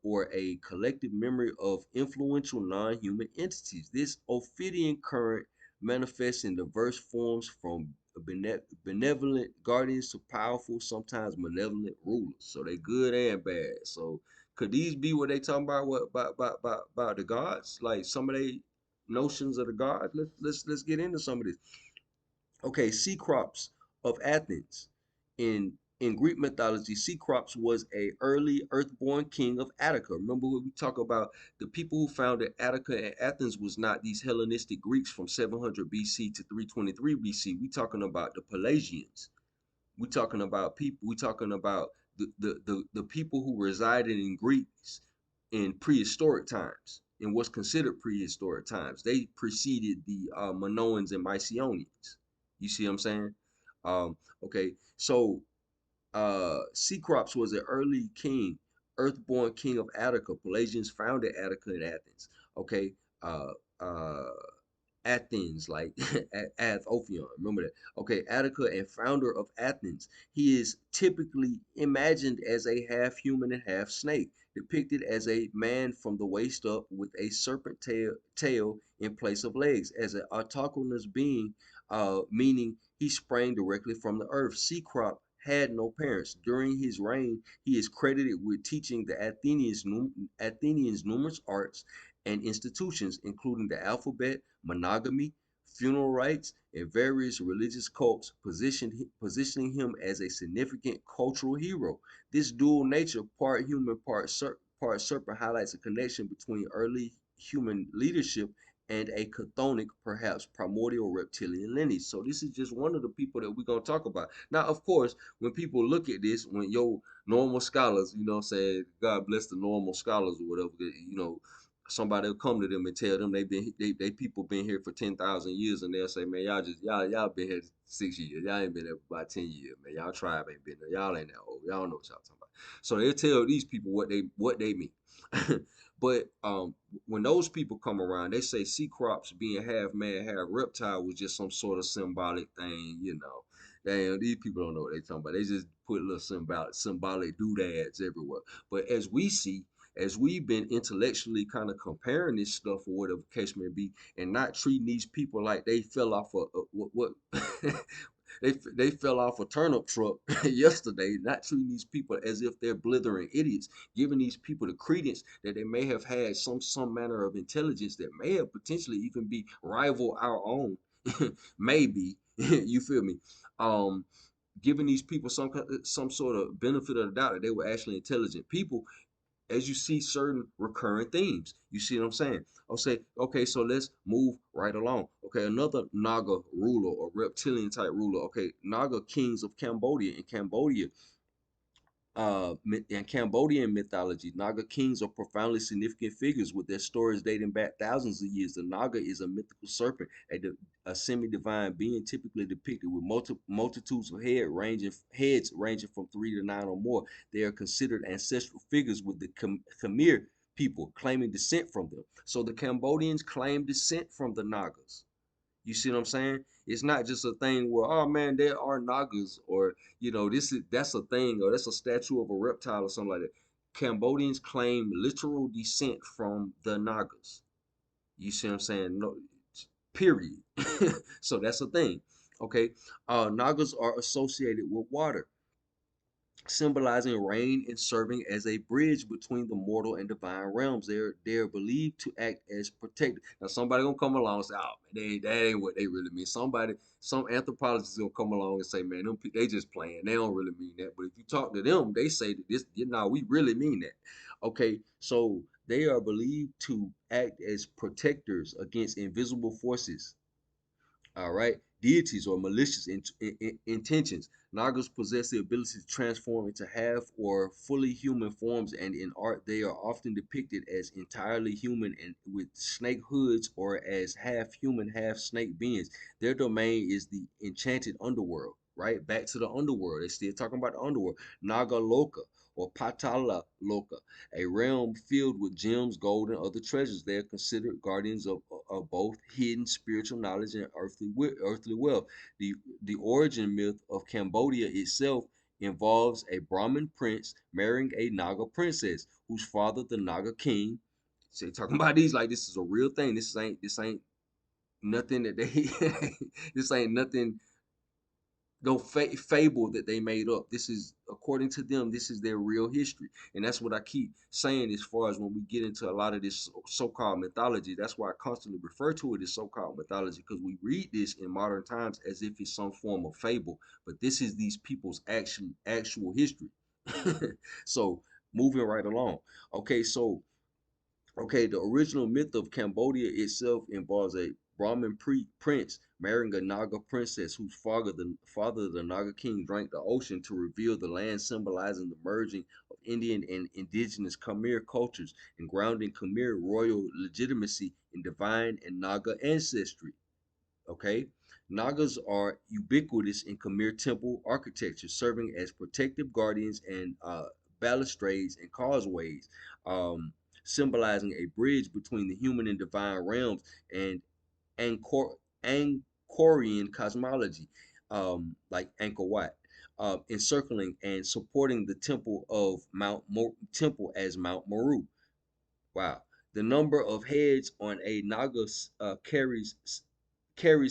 or a collective memory of influential non-human entities. This Ophidian current manifests in diverse forms, from benevolent guardians to powerful, sometimes malevolent rulers. So they good and bad. So could these be what they talking about? What about the gods? Like some of they notions of the gods. Let's get into some of this. Okay, Cecrops of Athens. In Greek mythology, Cecrops was a early earthborn king of Attica. Remember when we talk about the people who founded Attica and Athens was not these Hellenistic Greeks from 700 BC to 323 BC. We talking about the Pelagians. We talking about people. We talking about the people who resided in Greece in prehistoric times, in what's considered prehistoric times. They preceded the Minoans and Mycenaeans. You see what I'm saying? Okay, so Cecrops was an early king, earthborn king of Attica. Pelagians founded Attica and Athens. Okay, uh, uh, Athens, like Athophion. Remember that. Okay, Attica and founder of Athens. He is typically imagined as a half human and half snake, depicted as a man from the waist up with a serpent tail in place of legs, as an autochthonous being, meaning he sprang directly from the earth. Cecrop had no parents. During his reign, he is credited with teaching the Athenians numerous arts and institutions, including the alphabet, monogamy, funeral rites, and various religious cults, positioning him as a significant cultural hero. This dual nature, part human, part serpent, highlights a connection between early human leadership and a chthonic, perhaps primordial reptilian lineage. So this is just one of the people that we're gonna talk about. Now, of course, when people look at this, when your normal scholars, you know, say God bless the normal scholars or whatever, you know, somebody will come to them and tell them they people been here for 10,000 years, and they'll say, man, y'all been here 6 years, y'all ain't been there for about 10 years, man. Y'all tribe ain't been there, y'all ain't that old, y'all know what y'all talking about. So they tell these people what they mean. But when those people come around, they say Cecrops being half man, half reptile was just some sort of symbolic thing, you know. Damn, these people don't know what they talking about. They just put little symbolic doodads everywhere. But as we've been intellectually kind of comparing this stuff or whatever the case may be, and not treating these people like they fell off what they fell off a turnip truck yesterday, not treating these people as if they're blithering idiots, giving these people the credence that they may have had some manner of intelligence that may have potentially even be rival our own, maybe you feel me? Um, Giving these people some sort of benefit of the doubt that they were actually intelligent people as you see certain recurring themes. You see what I'm saying? I'll say, okay, so let's move right along. Okay, another Naga ruler or reptilian type ruler. Okay, Naga kings of Cambodia. In Cambodian mythology, Naga kings are profoundly significant figures with their stories dating back thousands of years. The Naga is a mythical serpent, a semi-divine being typically depicted with multitudes of heads ranging from 3 to 9 or more. They are considered ancestral figures with the Khmer people claiming descent from them. So the Cambodians claim descent from the Nagas. You see what I'm saying? It's not just a thing where, oh man, there are Nagas, or that's a thing, or that's a statue of a reptile or something like that. Cambodians claim literal descent from the Nagas. You see what I'm saying? No, period. So that's a thing. Okay. Nagas are associated with water, symbolizing rain and serving as a bridge between the mortal and divine realms. They're believed to act as protectors. Now somebody gonna come along and say, "Oh man, that ain't what they really mean." Some anthropologists gonna come along and say, "Man, they just playing. They don't really mean that." But if you talk to them, they say that this, we really mean that. Okay, so they are believed to act as protectors against invisible forces, all right, deities or malicious intentions. Nagas possess the ability to transform into half or fully human forms, and in art, they are often depicted as entirely human and with snake hoods, or as half human, half snake beings. Their domain is the enchanted underworld. Right, back to the underworld. They're still talking about the underworld. Naga Loka or Patala Loka, a realm filled with gems, gold, and other treasures. They are considered guardians of both hidden spiritual knowledge and earthly wealth. The origin myth of Cambodia itself involves a Brahmin prince marrying a Naga princess, whose father, the Naga king, so talking about these like this is a real thing. This ain't nothing that they this ain't nothing no fable that they made up. This is, according to them, this is their real history. And that's what I keep saying as far as when we get into a lot of this so-called mythology. That's why I constantly refer to it as so-called mythology, because we read this in modern times as if it's some form of fable, but this is these people's actual history. So moving right along. Okay, so okay, the original myth of Cambodia itself involves a Brahmin prince marrying a Naga princess whose father, the Naga king, drank the ocean to reveal the land, symbolizing the merging of Indian and indigenous Khmer cultures and grounding Khmer royal legitimacy in divine and Naga ancestry. Okay, Nagas are ubiquitous in Khmer temple architecture, serving as protective guardians and balustrades and causeways, um, symbolizing a bridge between the human and divine realms and Angkor Angkorian cosmology, like Angkor Wat, encircling and supporting the temple of Temple as Mount Meru. Wow. The number of heads on a Naga carries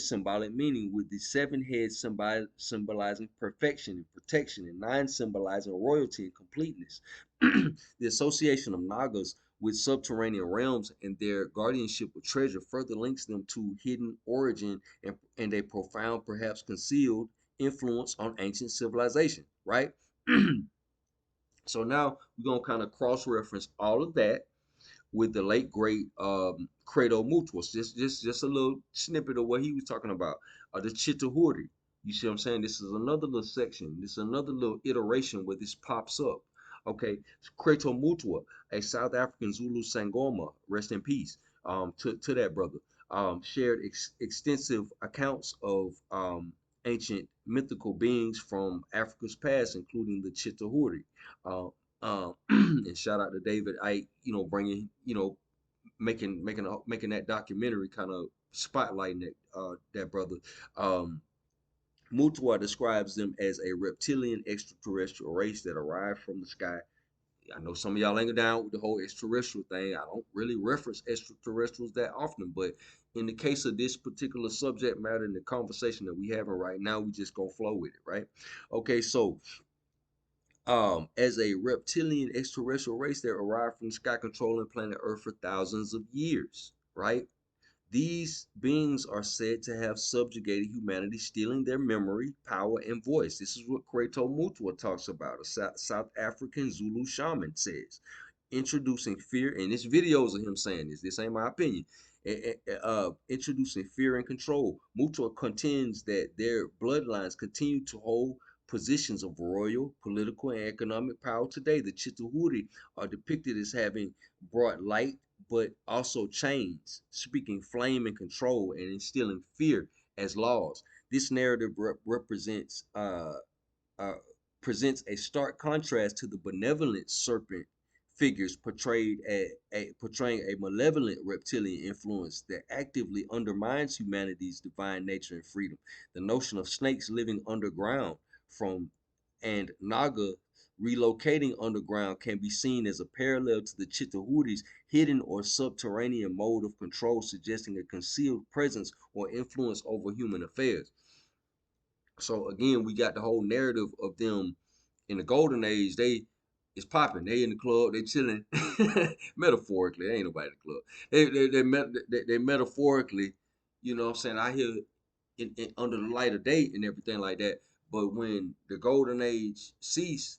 symbolic meaning, with the seven heads symbolizing perfection and protection, and nine symbolizing royalty and completeness. The association of Nagas with subterranean realms and their guardianship of treasure further links them to hidden origin and a profound, perhaps concealed, influence on ancient civilization, right? So now we're going to kind of cross reference all of that with the late great Credo Mutwa. Just a little snippet of what he was talking about. The Chitauri. You see what I'm saying? This is another little section. This is another little iteration where this pops up. Okay, Credo Mutwa, a South African Zulu Sangoma, rest in peace, to that brother, shared extensive accounts of ancient mythical beings from Africa's past, including the Chitauri. Uh, and shout out to David Icke, bringing, making that documentary, kind of spotlighting that brother. Um, Mutwa describes them as a reptilian extraterrestrial race that arrived from the sky. I know some of y'all ain't down with the whole extraterrestrial thing. I don't really reference extraterrestrials that often, but in the case of this particular subject matter and the conversation that we having right now, we just gonna flow with it, right? Okay, so as a reptilian extraterrestrial race that arrived from the sky controlling planet Earth for thousands of years, right? These beings are said to have subjugated humanity, stealing their memory, power, and voice. This is what Credo Mutwa talks about. A South African Zulu shaman says, introducing fear. And this videos of him saying this. This ain't my opinion. Introducing fear and control. Mutwa contends that their bloodlines continue to hold positions of royal, political, and economic power today. The Chitauri are depicted as having brought light but also chains, speaking flame and control and instilling fear as laws. This narrative uh, presents a stark contrast to the benevolent serpent figures portraying a malevolent reptilian influence that actively undermines humanity's divine nature and freedom. The notion of snakes living underground from and Naga relocating underground can be seen as a parallel to the Chitahuri's hidden or subterranean mode of control, suggesting a concealed presence or influence over human affairs. So again, we got the whole narrative of them in the golden age. They is popping. They in the club. They chilling. Metaphorically, they ain't nobody in the club. They metaphorically, you know what I'm saying, I hear under the light of day and everything like that. But when the golden age cease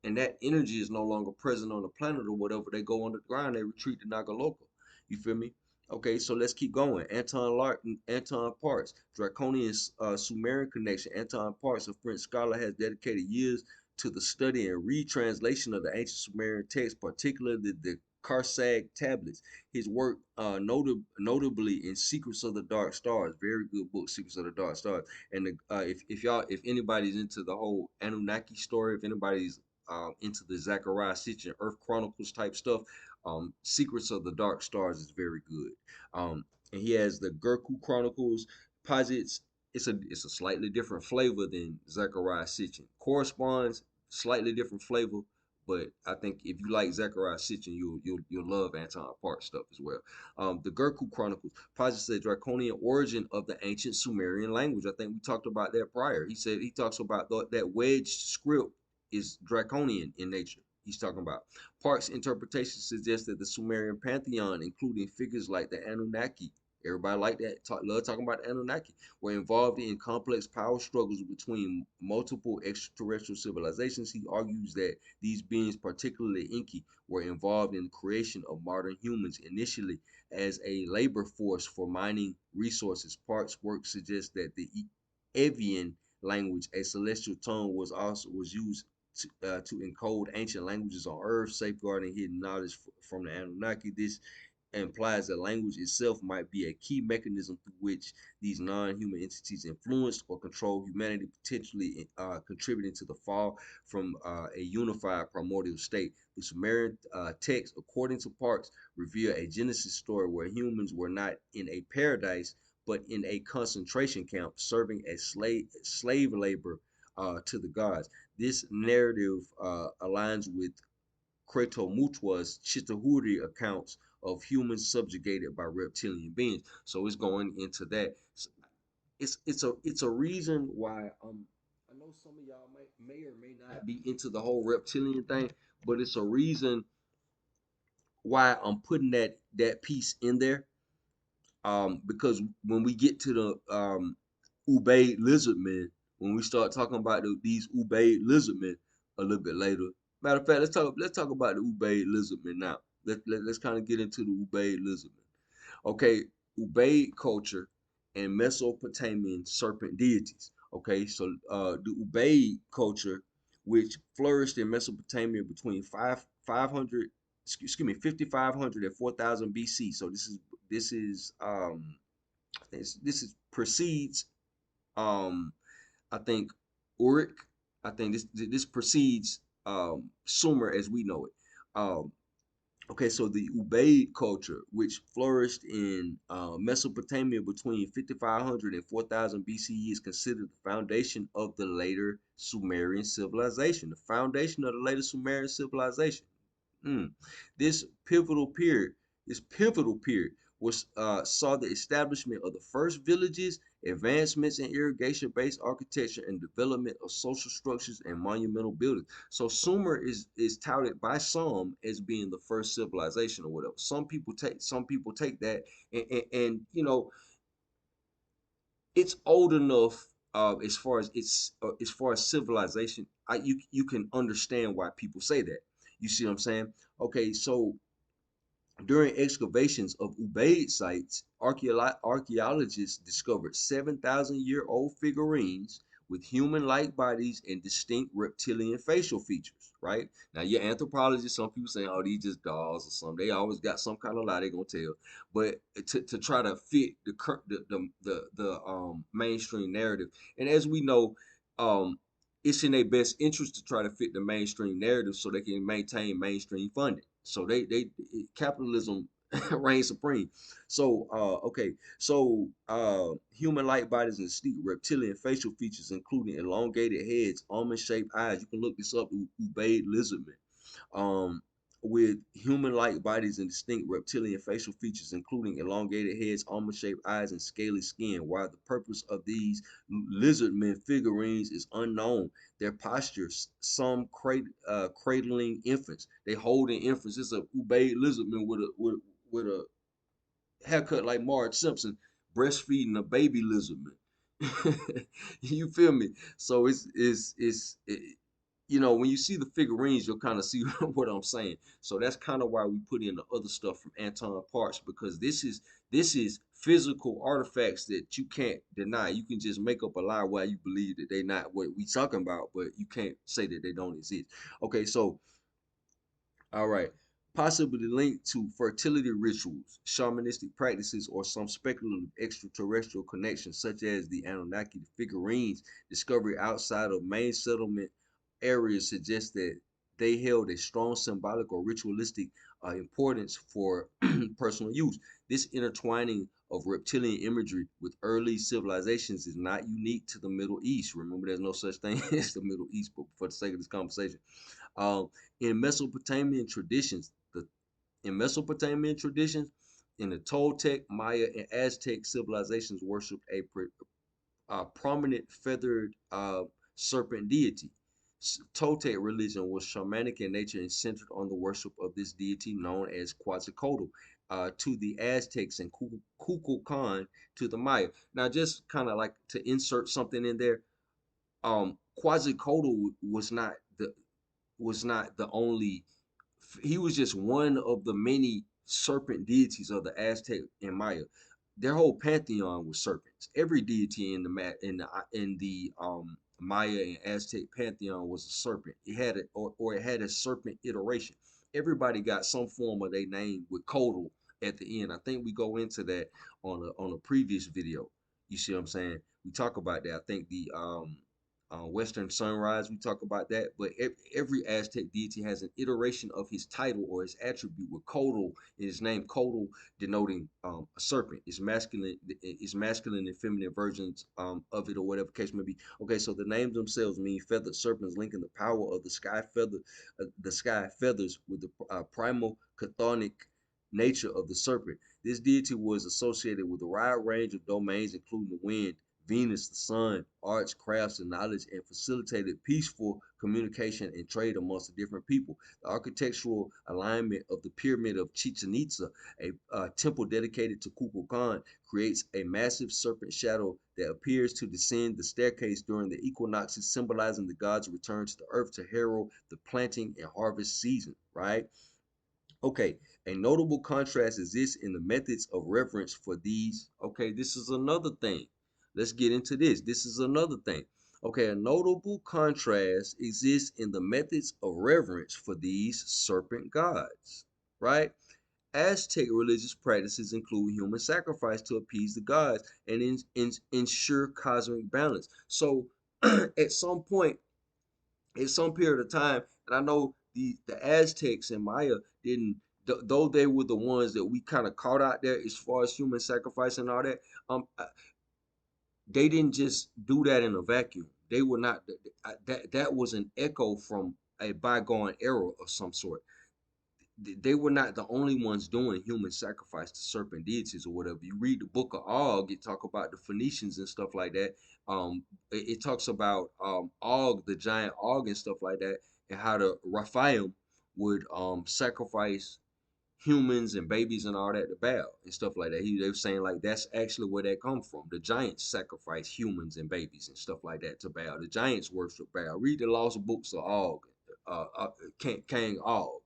and that energy is no longer present on the planet or whatever, they go underground. They retreat to Nagaloka. You feel me? Okay, so let's keep going. Anton Parks, Draconian Sumerian connection. Anton Parks, a French scholar, has dedicated years to the study and retranslation of the ancient Sumerian text, particularly the Karsag tablets. His work, notably in Secrets of the Dark Stars, very good book, Secrets of the Dark Stars. And if anybody's into the whole Anunnaki story, if anybody's into the Zachariah Sitchin Earth Chronicles type stuff, Secrets of the Dark Stars is very good. And he has the Gurku Chronicles, posits it's a slightly different flavor than Zachariah Sitchin. Corresponds, slightly different flavor, But I think if you like Zechariah Sitchin, you'll love Anton Park stuff as well. The Gurkha Chronicles posits the draconian origin of the ancient Sumerian language. I think we talked about that prior. He talks about that wedge script is draconian in nature. He's talking about Park's interpretation suggests that the Sumerian pantheon, including figures like the Anunnaki, everybody like that, love talking about the Anunnaki, were involved in complex power struggles between multiple extraterrestrial civilizations. He argues that these beings, particularly Enki, were involved in the creation of modern humans initially as a labor force for mining resources. Park's work suggests that the Evian language, a celestial tongue, was used to encode ancient languages on Earth, safeguarding hidden knowledge from the Anunnaki. This implies that language itself might be a key mechanism through which these non-human entities influenced or control humanity, potentially contributing to the fall from a unified primordial state. The Sumerian texts, according to Parks, reveal a Genesis story where humans were not in a paradise, but in a concentration camp, serving as slave labor to the gods. This narrative aligns with Credo Mutwa's Chitauri accounts of humans subjugated by reptilian beings. So it's going into that. It's a reason why I know some of y'all may or may not be into the whole reptilian thing, but it's a reason why I'm putting that piece in there. Because when we get to the Ubaid lizard men, when we start talking about these Ubaid lizard men a little bit later. Matter of fact, let's talk about the Ubaid lizard men now. Let's kind of get into the Ubaid lizard men. Okay, Ubaid culture and Mesopotamian serpent deities. Okay, so the Ubaid culture, which flourished in Mesopotamia between 5500 and 4000 BC. So this is precedes I think Uruk. I think this precedes Sumer as we know it. Okay, so the Ubaid culture, which flourished in Mesopotamia between 5500 and 4000 BCE, is considered the foundation of the later Sumerian civilization. The foundation of the later Sumerian civilization. Mm. This pivotal period, this pivotal period was saw the establishment of the first villages, advancements in irrigation-based architecture, and development of social structures and monumental buildings. So Sumer is touted by some as being the first civilization or whatever. Some people take that and it's old enough as far as civilization. You can understand why people say that. You see what I'm saying? Okay, so during excavations of Ubaid sites, archaeologists discovered 7,000-year-old figurines with human-like bodies and distinct reptilian facial features. Right now, your anthropologists, some people say, "Oh, these just dolls or something." They always got some kind of lie they're gonna tell, but to try to fit the mainstream narrative, and as we know, it's in their best interest to try to fit the mainstream narrative so they can maintain mainstream funding. So they capitalism reigns supreme. So okay, so human-like bodies and distinct reptilian facial features, including elongated heads, almond-shaped eyes. You can look this up, Ubaid lizardmen. With human-like bodies and distinct reptilian facial features, including elongated heads, almond-shaped eyes, and scaly skin. While the purpose of these lizardmen figurines is unknown, their postures, some cradling infants, they holding infants. It's a Ubaid lizardman with a haircut like Marge Simpson, breastfeeding a baby lizardman. You feel me? So when you see the figurines, you'll kind of see what I'm saying. So that's kind of why we put in the other stuff from Anton Parks, because this is physical artifacts that you can't deny. You can just make up a lie while you believe that they're not what we talking about, but you can't say that they don't exist. Okay, so all right. Possibly linked to fertility rituals, shamanistic practices, or some speculative extraterrestrial connections, such as the Anunnaki. Figurines discovered outside of main settlement areas suggest that they held a strong symbolic or ritualistic importance for personal use. This intertwining of reptilian imagery with early civilizations is not unique to the Middle East. Remember, there's no such thing as the Middle East, but for the sake of this conversation, Um, in Mesopotamian traditions, in the Toltec, Maya, and Aztec civilizations worshipped a prominent feathered serpent deity. Toltec religion was shamanic in nature and centered on the worship of this deity known as Quetzalcoatl to the Aztecs and Kukulkan to the Maya. Now, just kind of like to insert something in there, Quetzalcoatl was not the only. He was just one of the many serpent deities of the Aztec and Maya. Their whole pantheon was serpents. Every deity in the Maya and Aztec pantheon was a serpent. It had a, or it had a serpent iteration. Everybody got some form of their name with Codal at the end. I think we go into that on a previous video. You see what I'm saying? We talk about that. I think the Western Sunrise, we talk about that. But every Aztec deity has an iteration of his title or his attribute with Codal in his name. Codal denoting a serpent. It's masculine and feminine versions of it, or whatever case may be. Okay, so the names themselves mean feathered serpents, linking the power of the sky feathers with the primal chthonic nature of the serpent. This deity was associated with a wide range of domains, including the wind, Venus, the sun, arts, crafts, and knowledge, and facilitated peaceful communication and trade amongst the different people. The architectural alignment of the pyramid of Chichen Itza, a temple dedicated to Kukulkan, creates a massive serpent shadow that appears to descend the staircase during the equinoxes, symbolizing the god's return to the earth to herald the planting and harvest season, right? Okay, a notable contrast exists in the methods of reverence for these. Okay, this is another thing. Let's get into this. This is another thing. Okay, a notable contrast exists in the methods of reverence for these serpent gods, right? Aztec religious practices include human sacrifice to appease the gods and ensure cosmic balance. So, at some point, in some period of time, and I know the Aztecs and Maya didn't, though they were the ones that we kind of caught out there as far as human sacrifice and all that. They didn't just do that in a vacuum. They were not that was an echo from a bygone era of some sort. They were not the only ones doing human sacrifice to serpent deities or whatever. You read the book of Og, it talk about the Phoenicians and stuff like that. It talks about Og, the giant Og and stuff like that, and how the Raphaim would sacrifice humans and babies and all that to Baal and stuff like that. They were saying like that's actually where that come from. The giants sacrifice humans and babies and stuff like that to Baal. The giants worship Baal. Read the lost books of Og, King Og.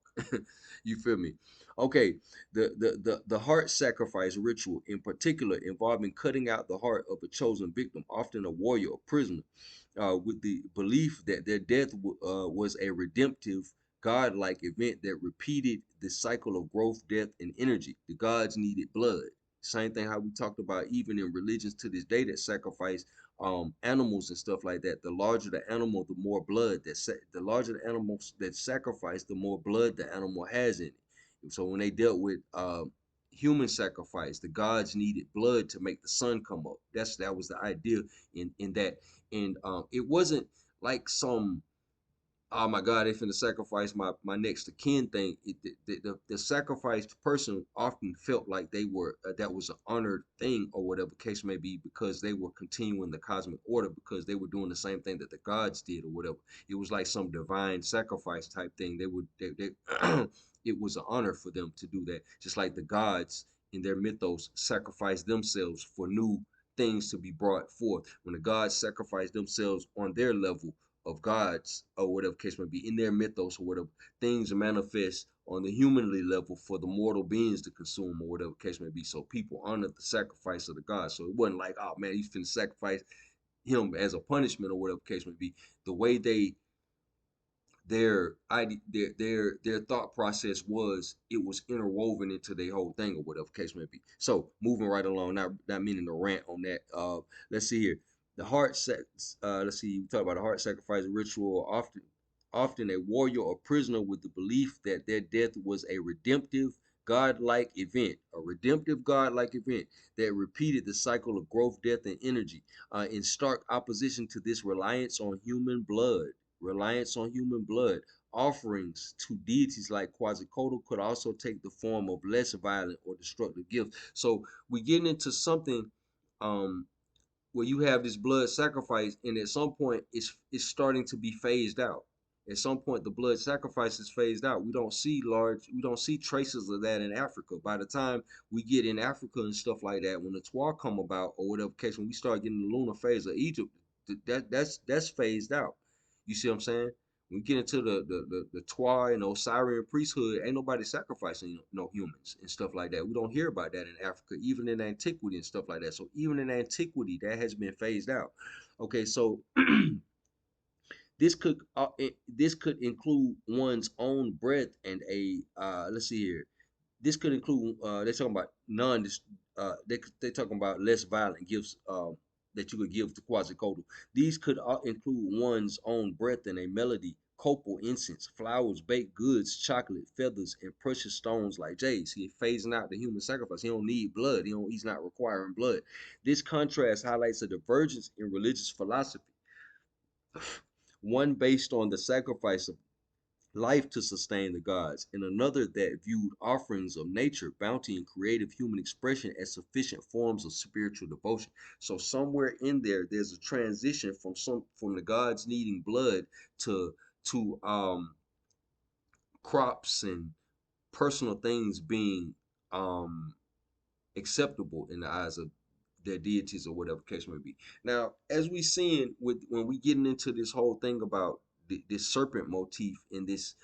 You feel me? Okay, the heart sacrifice ritual in particular involving cutting out the heart of a chosen victim, often a warrior or prisoner, with the belief that their death was a redemptive God-like event that repeated the cycle of growth, death, and energy. The gods needed blood. Same thing how we talked about even in religions to this day that sacrifice animals and stuff like that. The larger the animal, the more blood the larger the animals that sacrifice, the more blood the animal has in it. So when they dealt with human sacrifice, the gods needed blood to make the sun come up. That was the idea in that. And it wasn't like some, oh my God, they finna sacrifice my next of kin thing. The sacrificed person often felt like they were that was an honored thing or whatever case may be, because they were continuing the cosmic order, because they were doing the same thing that the gods did or whatever. It was like some divine sacrifice type thing. They it was an honor for them to do that, just like the gods in their mythos sacrificed themselves for new things to be brought forth. When the gods sacrificed themselves on their level of gods or whatever case may be in their mythos or whatever, things manifest on the humanly level for the mortal beings to consume or whatever case may be. So people honored the sacrifice of the gods. So it wasn't like, oh man, he's finna sacrifice him as a punishment or whatever case may be. The way their thought process was, it was interwoven into their whole thing or whatever case may be. So moving right along, not meaning to rant on that. Let's see here. The heart sex. Let's see. We talk about the heart sacrifice ritual. Often a warrior or prisoner with the belief that their death was a redemptive godlike event, that repeated the cycle of growth, death, and energy. In stark opposition to this reliance on human blood, offerings to deities like Quetzalcoatl could also take the form of less violent or destructive gifts. So we get into something um, where you have this blood sacrifice, and at some point it's starting to be phased out. At some point, the blood sacrifice is phased out. We don't see traces of that in Africa. By the time we get in Africa and stuff like that, when the Twa come about or whatever case, when we start getting the lunar phase of Egypt, that's phased out. You see what I'm saying? When we get into the Twa and Osirian priesthood, ain't nobody sacrificing no humans and stuff like that. We don't hear about that in Africa, even in antiquity and stuff like that. So even in antiquity, that has been phased out. Okay, so this could include one's own breath and a let's see here. This could include they're talking about non they're talking about less violent gifts that you could give to Quetzalcoatl. These could include one's own breath and a melody, copal incense, flowers, baked goods, chocolate, feathers, and precious stones like jades. He's phasing out the human sacrifice. He don't need blood. He's not requiring blood. This contrast highlights a divergence in religious philosophy, one based on the sacrifice of life to sustain the gods, and another that viewed offerings of nature, bounty, and creative human expression as sufficient forms of spiritual devotion. So somewhere in there, there's a transition from the gods needing blood to crops and personal things being um acceptable in the eyes of their deities or whatever case may be. Now, as we seeing with when we getting into this whole thing about this serpent motif in this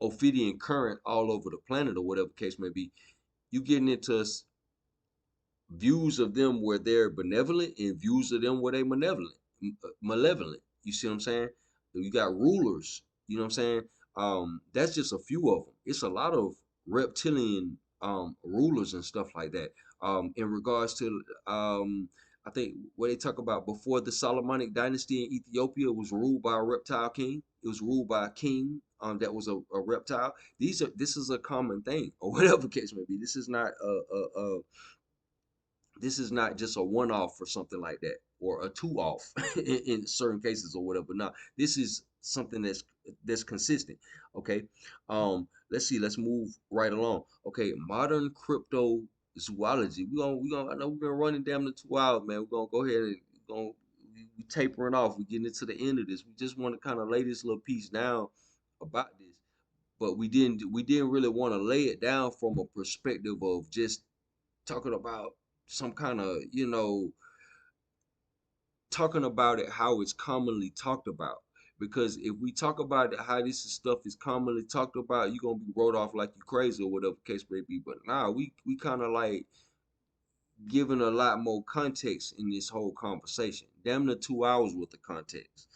Ophidian current all over the planet or whatever case may be, you getting into views of them where they're benevolent and views of them where they malevolent. You see what I'm saying? You got rulers. You know what I'm saying? That's just a few of them. It's a lot of reptilian rulers and stuff like that. In regards to I think what they talk about before the Solomonic dynasty in Ethiopia was ruled by a reptile king. It was ruled by a king that was a reptile. This is a common thing or whatever case may be. This is not just a one off or something like that or a two off in certain cases or whatever. No, this is something that's consistent. Okay. Let's see, let's move right along. Okay, modern cryptozoology. We gonna I know we've been running down the 2 hours, man. We're gonna go ahead and we tapering off. We're getting into the end of this. We just want to kind of lay this little piece down about this. But we didn't really want to lay it down from a perspective of just talking about some kind of, talking about it how it's commonly talked about. Because if we talk about it how this stuff is commonly talked about, you're gonna be wrote off like you crazy or whatever the case may be. But nah, we kind of like giving a lot more context in this whole conversation. Damn near 2 hours worth of context.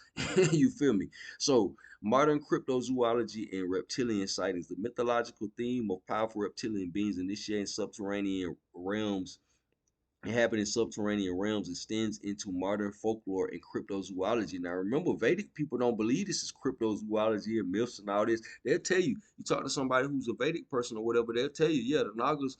You feel me? So modern cryptozoology and reptilian sightings, the mythological theme of powerful reptilian beings initiating subterranean realms inhabiting subterranean realms extends into modern folklore and cryptozoology. Now, remember, Vedic people don't believe this is cryptozoology and myths and all this. They'll tell you, you talk to somebody who's a Vedic person or whatever, they'll tell you, yeah, the Nagas,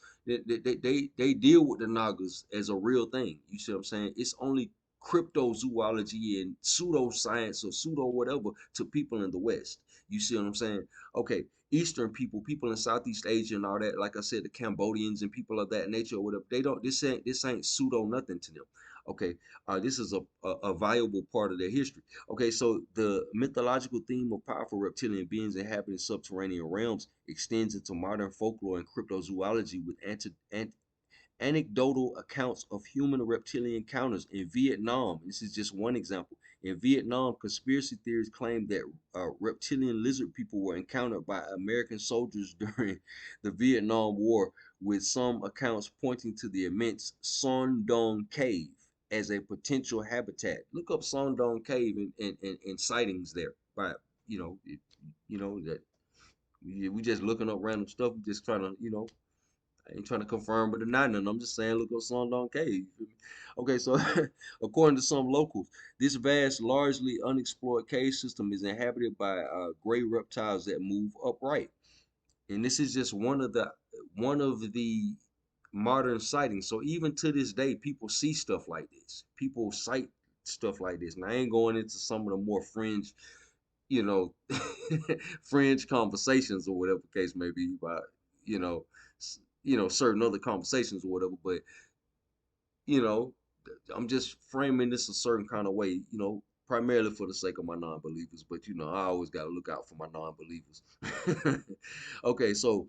they deal with the Nagas as a real thing. You see what I'm saying? It's only cryptozoology and pseudoscience or pseudo whatever to people in the West. You see what I'm saying? Okay, Eastern people in Southeast Asia and all that, like I said, the Cambodians and people of that nature or whatever, they don't this ain't pseudo nothing to them. Okay, this is a valuable part of their history. Okay, so the mythological theme of powerful reptilian beings inhabiting subterranean realms extends into modern folklore and cryptozoology with anecdotal accounts of human reptilian encounters in Vietnam. This is just one example. In Vietnam, conspiracy theories claim that reptilian lizard people were encountered by American soldiers during the Vietnam War, with some accounts pointing to the immense Son Dong Cave as a potential habitat. Look up Son Dong Cave and sightings there. By that we just looking up random stuff. We just trying to I ain't trying to confirm or deny nothing. I'm just saying, look up Sondong Cave. Okay, so according to some locals, this vast, largely unexplored cave system is inhabited by gray reptiles that move upright, and this is just one of the modern sightings. So even to this day, people see stuff like this. People cite stuff like this, and I ain't going into some of the more fringe you know, fringe conversations or whatever case may be about, you know, certain other conversations or whatever. But, you know, I'm just framing this a certain kind of way, primarily for the sake of my non-believers. But, I always got to look out for my non-believers. Okay, so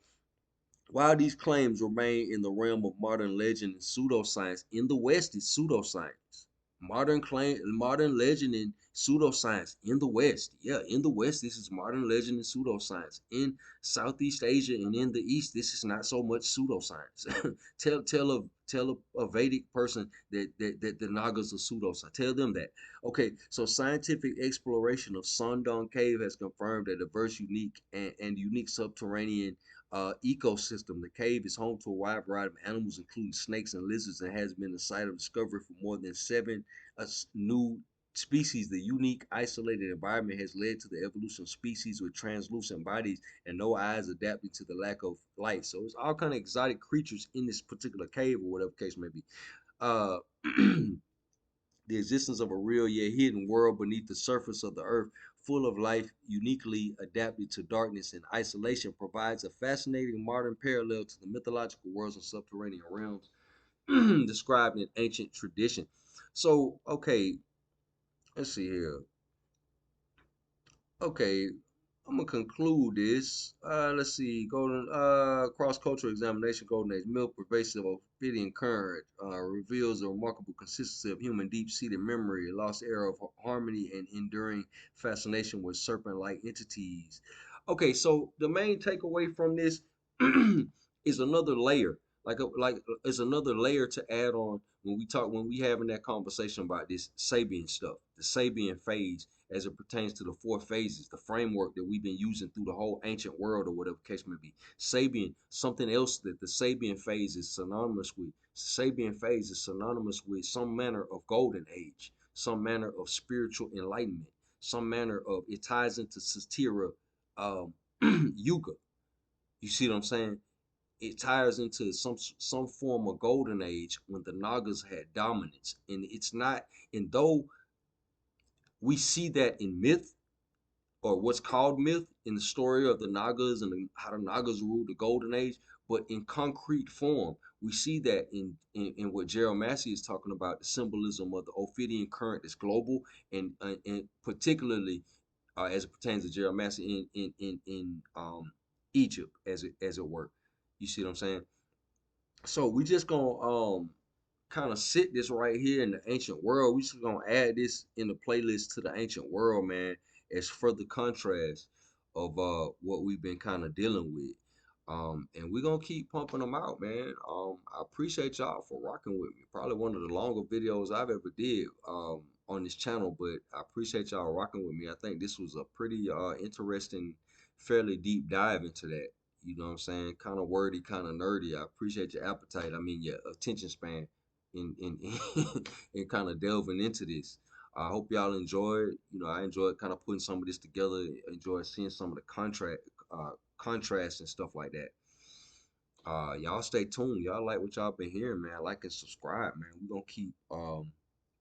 while these claims remain in the realm of modern legend and pseudoscience, in the West it's pseudoscience. Modern legend and pseudoscience in the West. Yeah, in the West, this is modern legend and pseudoscience. In Southeast Asia and in the East, this is not so much pseudoscience. Tell a Vedic person that the Nagas are pseudoscience. Tell them that. Okay, so scientific exploration of Sundong Cave has confirmed that a diverse, unique, and unique subterranean ecosystem. The cave is home to a wide variety of animals, including snakes and lizards, and has been the site of discovery for more than seven new species. The unique, isolated environment has led to the evolution of species with translucent bodies and no eyes, adapting to the lack of light. So it's all kind of exotic creatures in this particular cave, or whatever case may be. Uh, the existence of a real yet hidden world beneath the surface of the earth, full of life, uniquely adapted to darkness and isolation, provides a fascinating modern parallel to the mythological worlds and subterranean realms described in ancient tradition. So, okay, let's see here. Okay, I'm gonna conclude this. Let's see. Golden cross-cultural examination, golden age milk, pervasive ophidian current reveals a remarkable consistency of human deep-seated memory, a lost era of harmony, and enduring fascination with serpent-like entities. Okay, so the main takeaway from this is another layer, is another layer to add on when we having that conversation about this Sabian stuff, the Sabian phase as it pertains to the four phases, the framework that we've been using through the whole ancient world or whatever case may be. Sabian, something else that the Sabian phase is synonymous with. Sabian phase is synonymous with some manner of golden age, some manner of spiritual enlightenment, some manner of, it ties into Satira um, Yuga. You see what I'm saying? It ties into some form of golden age when the Nagas had dominance. And it's not, and though we see that in myth, or what's called myth, in the story of the Nagas and how the Nagas ruled the golden age, but in concrete form, we see that in what Gerald Massie is talking about, the symbolism of the Ophidian current is global, and particularly as it pertains to Gerald Massie in Egypt, as it were. You see what I'm saying? So we just gonna kind of sit this right here in the ancient world. We just gonna add this in the playlist to the ancient world, man, as further contrast of what we've been kind of dealing with. And we're gonna keep pumping them out, man. I appreciate y'all for rocking with me. Probably one of the longer videos I've ever did on this channel, but I appreciate y'all rocking with me. I think this was a pretty interesting, fairly deep dive into that. You know what I'm saying? Kind of wordy, kind of nerdy. I appreciate your appetite. I mean, your attention span in in kind of delving into this. I hope y'all enjoyed. I enjoyed kind of putting some of this together. Enjoyed seeing some of the contrast and stuff like that. Y'all stay tuned. Y'all like what y'all been hearing, man. Like and subscribe, man. We're gonna keep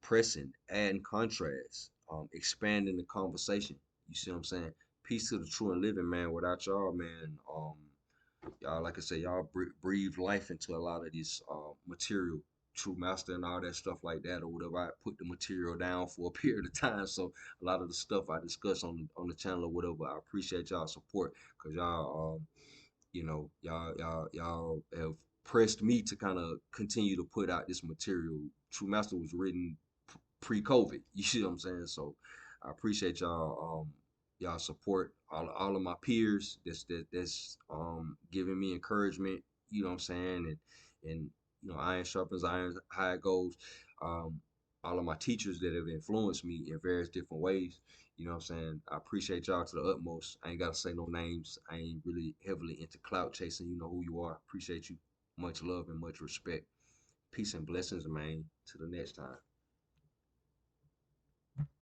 pressing, adding contrast, expanding the conversation. You see what I'm saying? Peace to the true and living, man. Without y'all, man, y'all, like I said, y'all breathe life into a lot of this material, true master and all that stuff like that, or whatever. I put the material down for a period of time, so a lot of the stuff I discuss on the channel or whatever, I appreciate y'all support, because y'all y'all have pressed me to kind of continue to put out this material. True Master was written pre-COVID. You see what I'm saying? So I appreciate y'all support, all of my peers that's giving me encouragement. You know what I'm saying? And iron sharpens iron, how it goes. Um, all of my teachers that have influenced me in various different ways. You know what I'm saying? I appreciate y'all to the utmost. I ain't gotta say no names. I ain't really heavily into clout chasing. You know who you are. Appreciate you. Much love and much respect. Peace and blessings, man. To the next time.